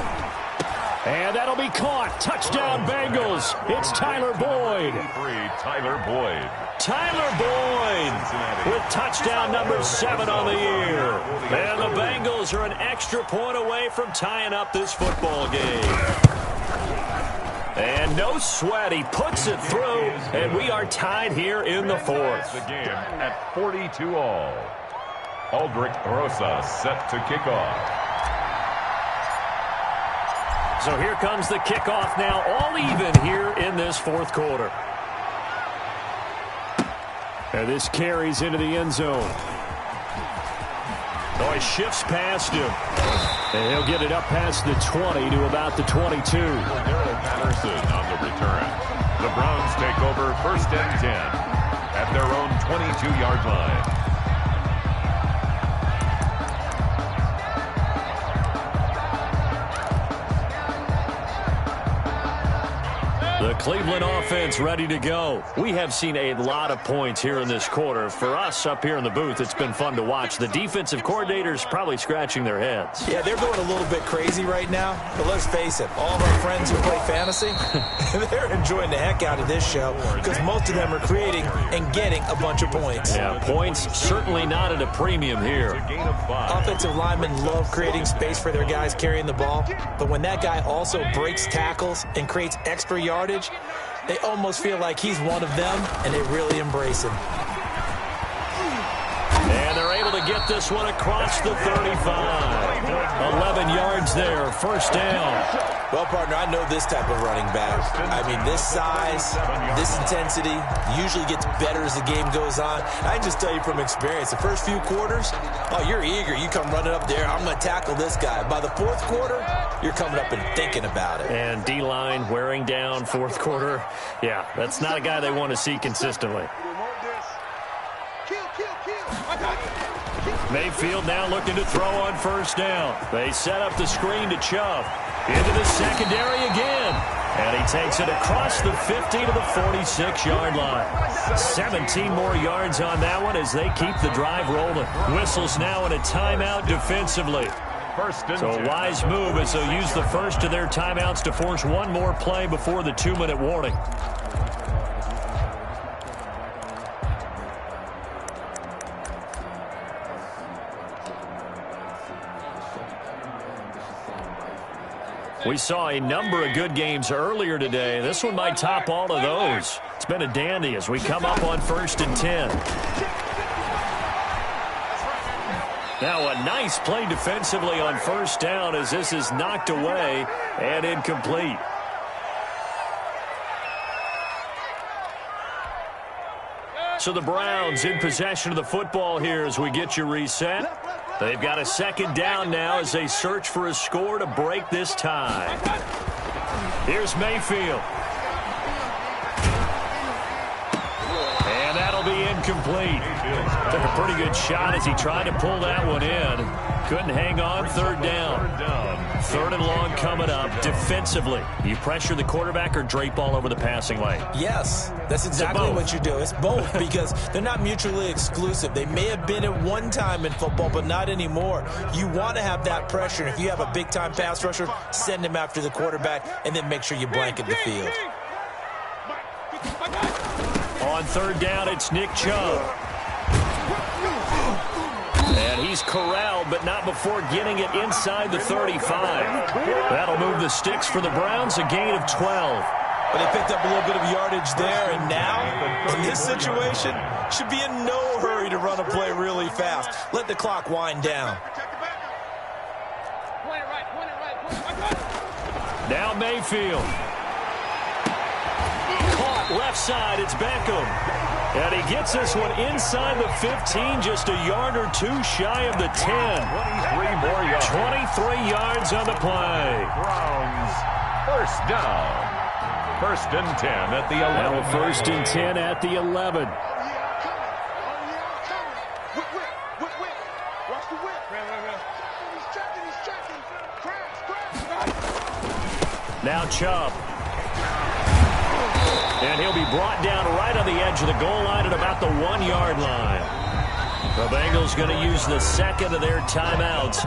And that'll be caught. Touchdown, Bengals. It's Tyler Boyd. Tyler Boyd. Tyler Boyd with touchdown number 7 on the year. And the Bengals are an extra point away from tying up this football game. And no sweat. He puts it through, and we are tied here in the 4th. The game at 42 all. Aldrich Rosa set to kick off. So here comes the kickoff now, all even here in this 4th quarter. And this carries into the end zone. Oh, he shifts past him. And he'll get it up past the 20 to about the 22. Daryl Patterson on the return. The Browns take over 1st and 10 at their own 22-yard line. The Cleveland offense ready to go. We have seen a lot of points here in this quarter. For us up here in the booth, it's been fun to watch. The defensive coordinators probably scratching their heads. Yeah, they're going a little bit crazy right now. But let's face it, all of our friends who play fantasy, they're enjoying the heck out of this show because most of them are creating and getting a bunch of points. Yeah, points certainly not at a premium here. Offensive linemen love creating space for their guys carrying the ball. But when that guy also breaks tackles and creates extra yardage, They almost feel like he's one of them, and they really embrace him. And they're able to get this one across the 35. 11 yards there, first down. Well, partner, I know this type of running back. I mean, this size, this intensity usually gets better as the game goes on. I can just tell you from experience, the first few quarters, oh, you're eager. You come running up there, I'm going to tackle this guy. By the fourth quarter, you're coming up and thinking about it. And D-line wearing down fourth quarter. Yeah, that's not a guy they want to see consistently. Mayfield now looking to throw on first down. They set up the screen to Chubb. Into the secondary again. And he takes it across the 50 to the 46-yard line. 17 more yards on that one as they keep the drive rolling. Whistles now in a timeout defensively. So a wise move as they'll use the first of their timeouts to force one more play before the 2-minute warning. We saw a number of good games earlier today. This one might top all of those. It's been a dandy as we come up on 1st and 10. Now a nice play defensively on first down as this is knocked away and incomplete. So the Browns in possession of the football here as we get you reset. They've got a second down now as they search for a score to break this tie. Here's Mayfield. And that'll be incomplete. Took a pretty good shot as he tried to pull that one in. Couldn't hang on. Third down. 3rd and long coming up. Defensively, you pressure the quarterback or drape all over the passing lane? Yes, that's exactly what you do. It's both because they're not mutually exclusive. They may have been at one time in football, but not anymore. You want to have that pressure. And if you have a big-time pass rusher, send him after the quarterback and then make sure you blanket the field. On 3rd down, it's Nick Chubb. And he's corralled, but not before getting it inside the 35. That'll move the sticks for the Browns, a gain of 12. But they picked up a little bit of yardage there, and now, in this situation, should be in no hurry to run a play really fast. Let the clock wind down. Now Mayfield. Caught left side, it's Beckham. And he gets this one inside the 15, just a yard or two shy of the 10. 23 more yards. 23 yards on the play. Browns, first down. 1st and 10 at the 11. Now 1st and 10 at the 11. Now Chubb. And he'll be brought down right on the edge of the goal line at about the 1-yard line. The Bengals going to use the second of their timeouts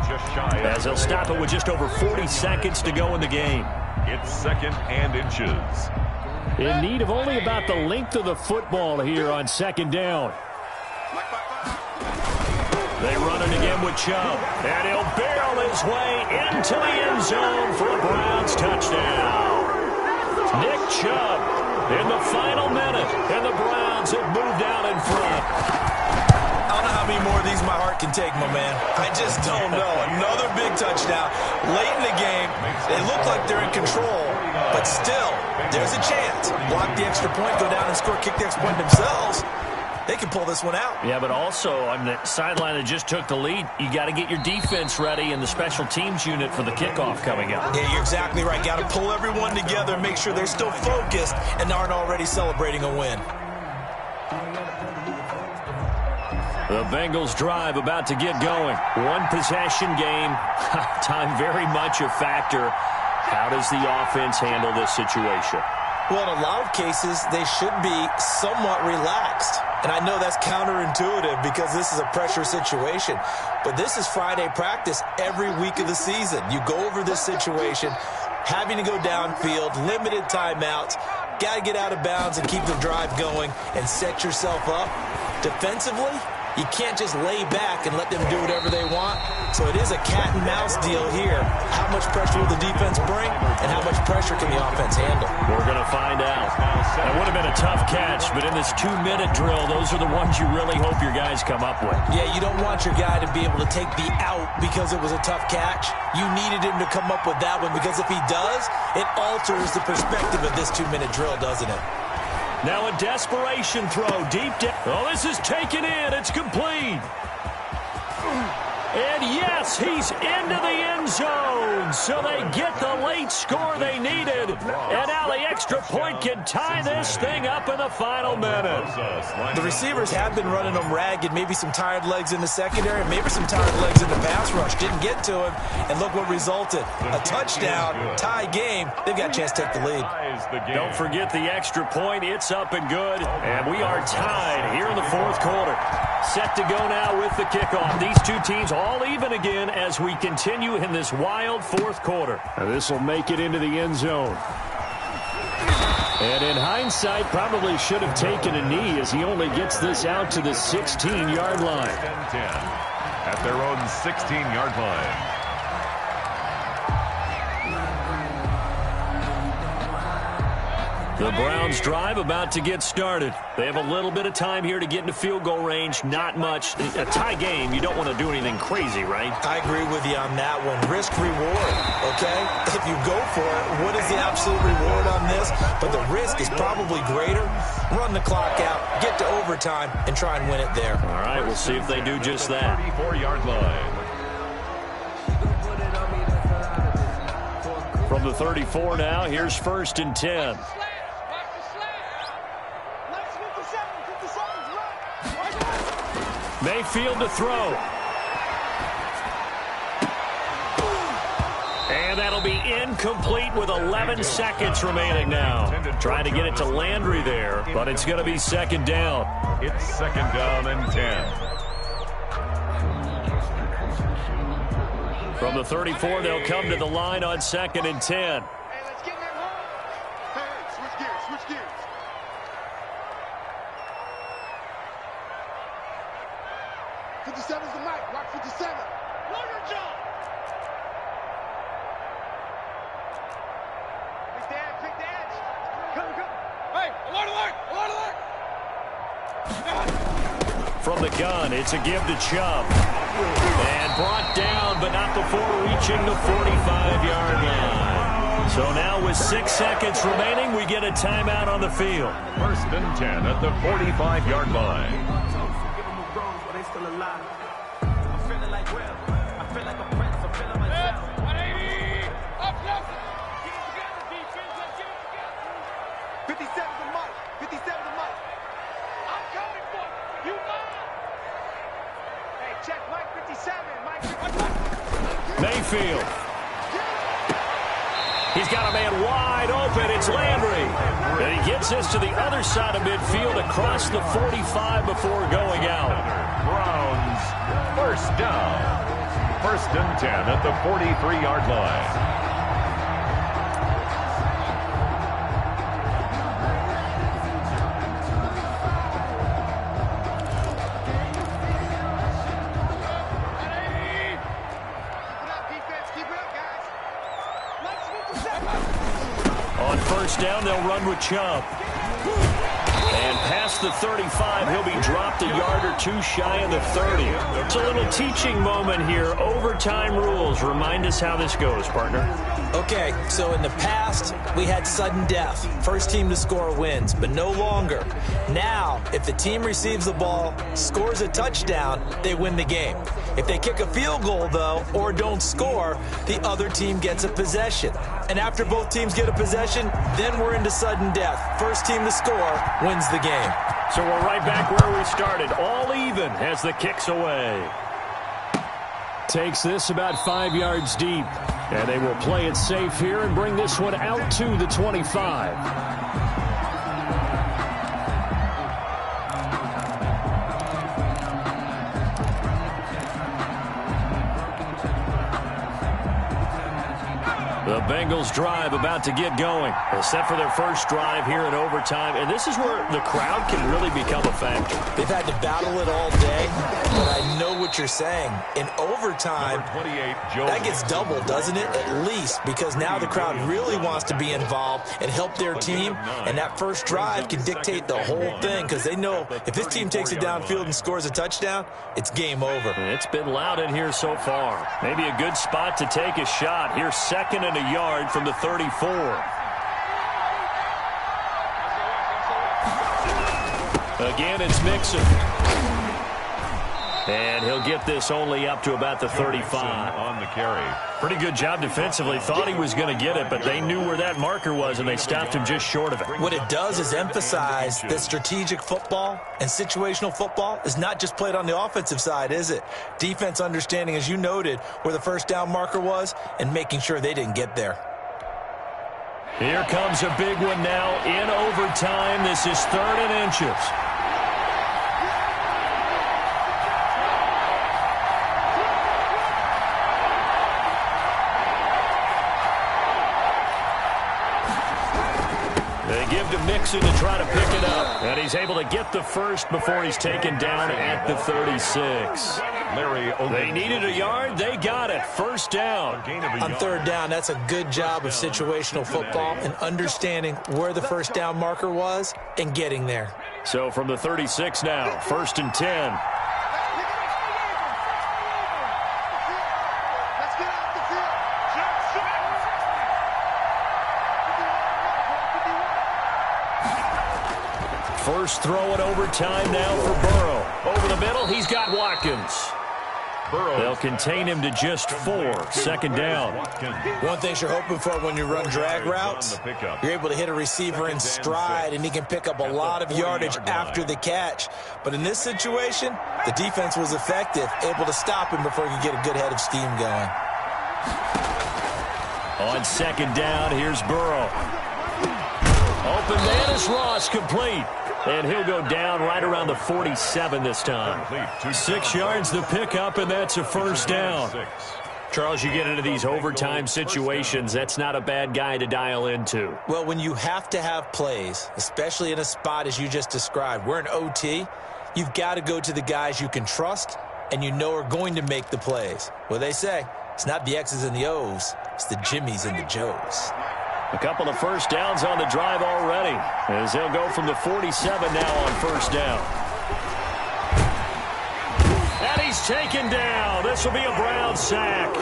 as they'll stop it with just over 40 seconds to go in the game. It's 2nd and inches. In need of only about the length of the football here on 2nd down. They run it again with Chubb. And he'll barrel his way into the end zone for a Browns touchdown. Nick Chubb in the final minute, and the Browns have moved out in front. I don't know how many more of these my heart can take, my man. I just don't know. Another big touchdown. Late in the game, they look like they're in control, but still, there's a chance. Block the extra point, go down and score, kick the extra point themselves. They can pull this one out. Yeah, but also on the sideline that just took the lead, you got to get your defense ready and the special teams unit for the kickoff coming up. Yeah, you're exactly right. Got to pull everyone together and make sure they're still focused and aren't already celebrating a win. The Bengals drive about to get going. One possession game. Time very much a factor. How does the offense handle this situation? Well, in a lot of cases, they should be somewhat relaxed. And I know that's counterintuitive because this is a pressure situation. But this is Friday practice every week of the season. You go over this situation, having to go downfield, limited timeouts, got to get out of bounds and keep the drive going and set yourself up. Defensively, You can't just lay back and let them do whatever they want. So it is a cat and mouse deal here. How much pressure will the defense bring, and how much pressure can the offense handle? We're going to find out. That would have been a tough catch, but in this 2-minute drill, those are the ones you really hope your guys come up with. Yeah, you don't want your guy to be able to take the out because it was a tough catch. You needed him to come up with that one, because if he does, it alters the perspective of this 2-minute drill, doesn't it? Now a desperation throw deep down. Oh, this is taken in. It's complete. And yes, he's into the end zone. So they get the late score they needed. And now the extra point can tie this thing up in the final minute. The receivers have been running them ragged. Maybe some tired legs in the secondary, maybe some tired legs in the pass rush. Didn't get to him. And look what resulted. A touchdown, tie game. They've got a chance to take the lead. Don't forget the extra point. It's up and good. And we are tied here in the fourth quarter. Set to go now with the kickoff. These two teams all even again as we continue in this wild fourth quarter. This will make it into the end zone. And in hindsight, probably should have taken a knee as he only gets this out to the 16-yard line. 10 at their own 16-yard line. The Browns drive about to get started. They have a little bit of time here to get into field goal range. Not much. A tie game, you don't want to do anything crazy, right? I agree with you on that one. Risk reward, okay? If you go for it, what is the absolute reward on this? But the risk is probably greater. Run the clock out, get to overtime, and try and win it there. All right, we'll see if they do just that. 34-yard line. From the 34 now, here's 1st and 10. Mayfield to throw. And that'll be incomplete with 11 seconds remaining now. Trying to get it to Landry there, but it's going to be 2nd down. It's 2nd down and 10. From the 34, they'll come to the line on 2nd and 10. Hey, let's get that home. Hey, switch gears, switch gears. '57's the mic. Rock 57. Warrior jump. Pick the edge, pick the edge. Come, come. Hey, alert, alert, alert, alert. From the gun, it's a give to Chubb. And brought down, but not before reaching the 45-yard line. So now with 6 seconds remaining, we get a timeout on the field. 1st and 10 at the 45-yard line. Mayfield. He's got a man wide open. It's Landry. And he gets this to the other side of midfield across the 45 before going out. Browns, 1st down. 1st and 10 at the 43-yard line. On 1st down, they'll run with Chubb. And past the 35, he'll be dropped a yard or two shy of the 30. It's a little teaching moment here. Overtime rules. Remind us how this goes, partner. Okay, so in the past, we had sudden death. First team to score wins, but no longer. Now, if the team receives the ball, scores a touchdown, they win the game. If they kick a field goal, though, or don't score, the other team gets a possession. And after both teams get a possession, then we're into sudden death. First team to score wins the game. So we're right back where we started. All even as the kick's away. Takes this about 5 yards deep. And they will play it safe here and bring this one out to the 25. The Bengals drive about to get going. They're set for their first drive here in overtime. And this is where the crowd can really become a factor. They've had to battle it all day. what you're saying. In overtime, that gets doubled, doesn't it? At least, because now the crowd really wants to be involved and help their team, and that first drive can dictate the whole thing because they know if this team takes it downfield and scores a touchdown, it's game over. It's been loud in here so far. Maybe a good spot to take a shot. Here's 2nd and a yard from the 34. Again, it's Mixon. And he'll get this only up to about the 35. On the carry. Pretty good job defensively. Thought he was going to get it, but they knew where that marker was, and they stopped him just short of it. What it does is emphasize that strategic football and situational football is not just played on the offensive side, is it? Defense understanding, as you noted, where the first down marker was and making sure they didn't get there. Here comes a big one now in overtime. This is 3rd and inches. They give to Mixon to try to pick it up. And he's able to get the first before he's taken down at the 36. They needed a yard. They got it. First down. On 3rd down, that's a good job of situational football and understanding where the first down marker was and getting there. So from the 36 now, 1st and 10. First throw in overtime now for Burrow. Over the middle, he's got Watkins. They'll contain him to just 4. 2nd down. One thing you're hoping for when you run drag routes, you're able to hit a receiver in stride, and he can pick up a lot of yardage after the catch. But in this situation, the defense was effective, able to stop him before he could get a good head of steam going. On 2nd down, here's Burrow. Open man is Ross, complete. And he'll go down right around the 47 this time. 6 yards the pickup, and that's a first down. Charles, you get into these overtime situations, that's not a bad guy to dial into. Well, when you have to have plays, especially in a spot as you just described, we're in OT, you've got to go to the guys you can trust and you know are going to make the plays. Well, they say it's not the X's and the O's, it's the Jimmies and the Joes. A couple of first downs on the drive already, as they'll go from the 47 now on first down. And he's taken down. This will be a Brown sack.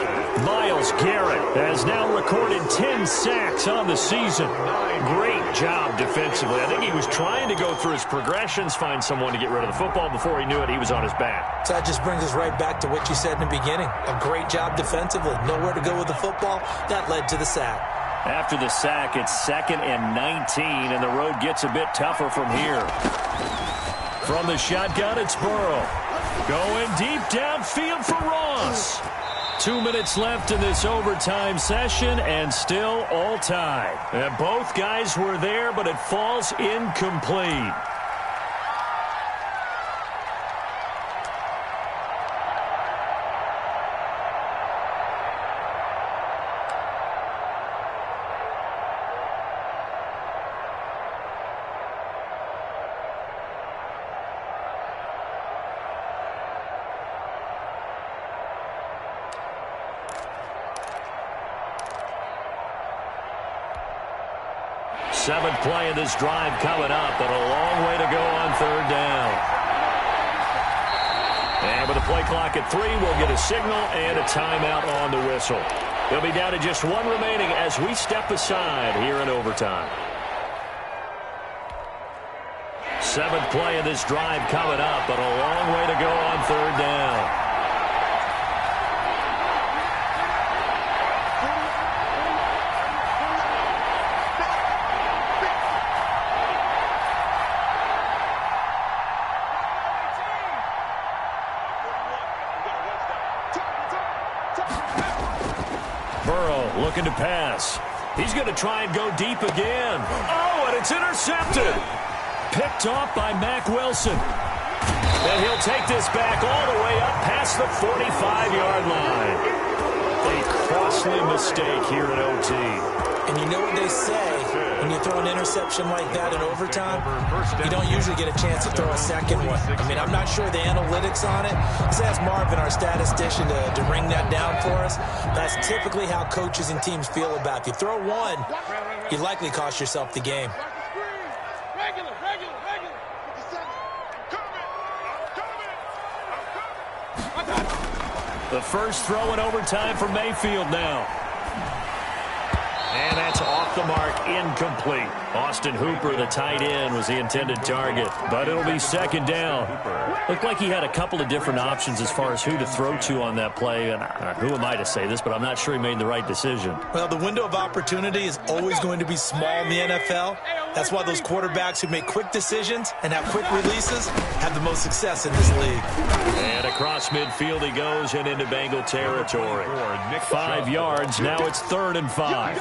Myles Garrett has now recorded 10 sacks on the season. Great job defensively. I think he was trying to go through his progressions, find someone to get rid of the football. Before he knew it, he was on his back. So that just brings us right back to what you said in the beginning. A great job defensively. Nowhere to go with the football. That led to the sack. After the sack, it's 2nd and 19, and the road gets a bit tougher from here. From the shotgun, it's Burrow. Going deep downfield for Ross. 2 minutes left in this overtime session, and still all tied. And both guys were there, but it falls incomplete. Seventh play of this drive coming up, but a long way to go on 3rd down. And with the play clock at 3, we'll get a signal and a timeout on the whistle. They'll be down to just 1 remaining as we step aside here in overtime. 7th play of this drive coming up, but a long way to go on 3rd down. Burrow looking to pass. He's going to try and go deep again. Oh, and it's intercepted. Picked off by Mack Wilson. And he'll take this back all the way up past the 45-yard line. A costly mistake here in OT. And you know what they say, when you throw an interception like that in overtime, you don't usually get a chance to throw a second one. I mean, I'm not sure the analytics on it. Let's ask Marvin, our statistician, to ring that down for us. That's typically how coaches and teams feel about it. If you throw one, you likely cost yourself the game. The first throw in overtime for Mayfield now. And that's off the mark, incomplete. Austin Hooper, the tight end, was the intended target. But it'll be second down. Looked like he had a couple of different options as far as who to throw to on that play. And who am I to say this, but I'm not sure he made the right decision. Well, the window of opportunity is always going to be small in the NFL. That's why those quarterbacks who make quick decisions and have quick releases have the most success in this league. And across midfield he goes and into Bengal territory. 5 yards, now it's 3rd and 5.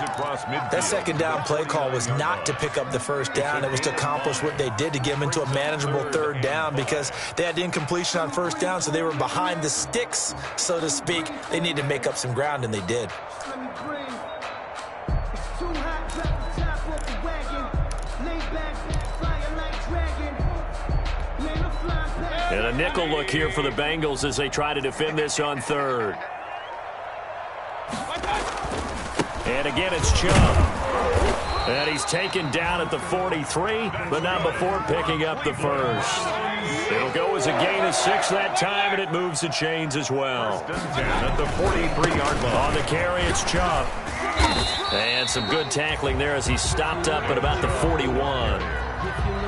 That second down play call was not to pick up the first down. It was to accomplish what they did, to get them into a manageable 3rd down, because they had incompletion on 1st down, so they were behind the sticks, so to speak. They needed to make up some ground, and they did. And a nickel look here for the Bengals as they try to defend this on 3rd. And again, it's Chubb. And he's taken down at the 43, but not before picking up the first. It'll go as a gain of 6 that time, and it moves the chains as well. At the 43-yard line. On the carry, it's Chubb. And some good tackling there as he stopped up at about the 41.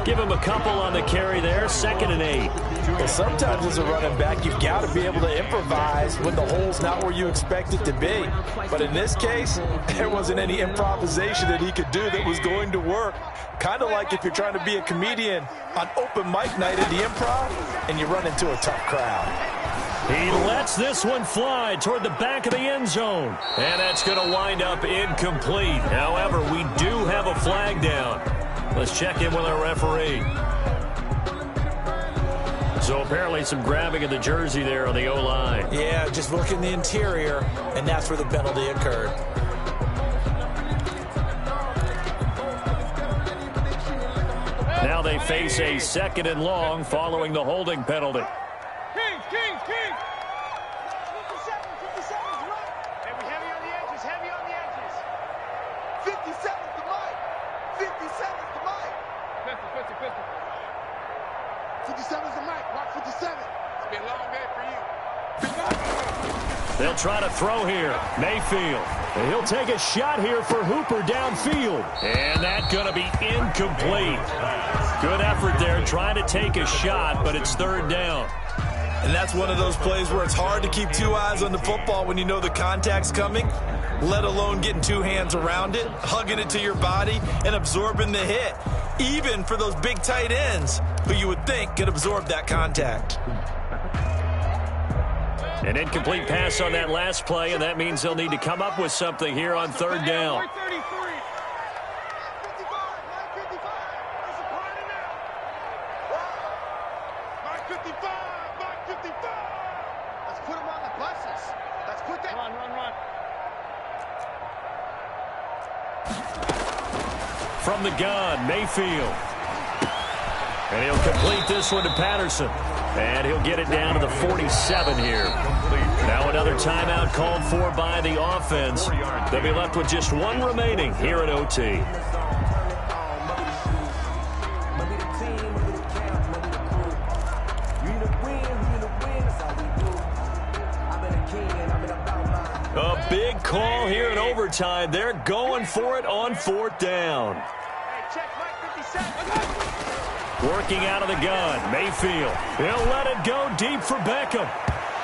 Give him a couple on the carry there, 2nd and 8. Well, sometimes as a running back, you've got to be able to improvise when the hole's not where you expect it to be. But in this case, there wasn't any improvisation that he could do that was going to work. Kind of like if you're trying to be a comedian on open mic night at the Improv and you run into a tough crowd. He lets this one fly toward the back of the end zone. And that's going to wind up incomplete. However, we do have a flag down. Let's check in with our referee. So apparently some grabbing of the jersey there on the O-line. Yeah, just look in the interior, and that's where the penalty occurred. Now they face a 2nd and long following the holding penalty. Kings! 57's right. Hey, we heavy on the edges. 57's the mic. 57's the mic. 57's the mic. Watch 57. It's gonna be a long day for you. They'll try to throw here. Mayfield. And he'll take a shot here for Hooper downfield. And that's going to be incomplete. Good effort there trying to take a shot, but it's 3rd down. And that's one of those plays where it's hard to keep 2 eyes on the football when you know the contact's coming, let alone getting 2 hands around it, hugging it to your body, and absorbing the hit. Even for those big tight ends who you would think could absorb that contact. An incomplete pass on that last play, and that means they'll need to come up with something here on 3rd down. From the gun, Mayfield. And he'll complete this one to Patterson. And he'll get it down to the 47 here. Now another timeout called for by the offense. They'll be left with just 1 remaining here at OT. A big call here in overtime. They're going for it on 4th down. Working out of the gun, Mayfield. He'll let it go deep for Beckham.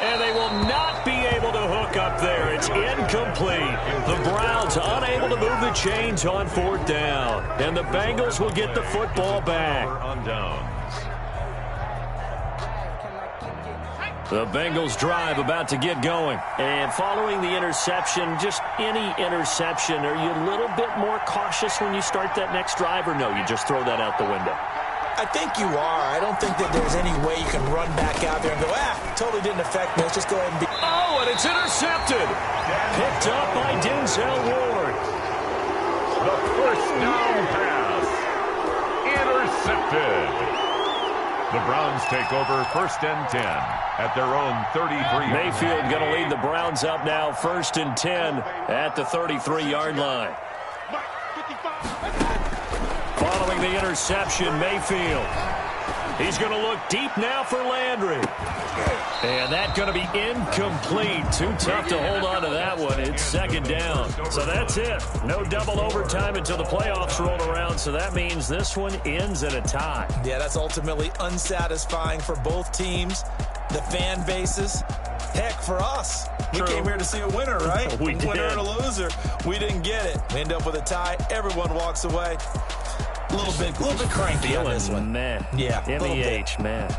And they will not be able to hook up there. It's incomplete. The Browns unable to move the chains on 4th down. And the Bengals will get the football back. On downs. The Bengals drive about to get going. And following the interception, just any interception, are you a little bit more cautious when you start that next drive, or no, you just throw that out the window? I think you are. I don't think that there's any way you can run back out there and go, totally didn't affect me. Let's just go ahead and be... Oh, and it's intercepted. Picked up by Denzel Ward. The first down pass. Intercepted. The Browns take over 1st and 10 at their own 33. Mayfield going to lead the Browns up now, 1st and 10 at the 33-yard line. Following the interception, Mayfield. He's going to look deep now for Landry. And that's going to be incomplete. Too tough to hold on to that one. It's 2nd down. So that's it. No double overtime until the playoffs roll around. So that means this one ends in a tie. Yeah, that's ultimately unsatisfying for both teams, the fan bases. Heck, for us, we came here to see a winner, right? We did. Winner and a loser. We didn't get it. We end up with a tie. Everyone walks away. A little bit cranky on this one. Man. Yeah, MEH, man.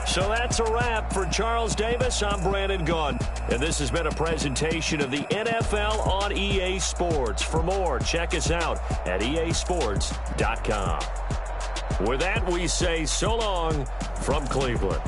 So that's a wrap for Charles Davis. I'm Brandon Gaudin, and this has been a presentation of the NFL on EA Sports. For more, check us out at easports.com. With that, we say so long from Cleveland.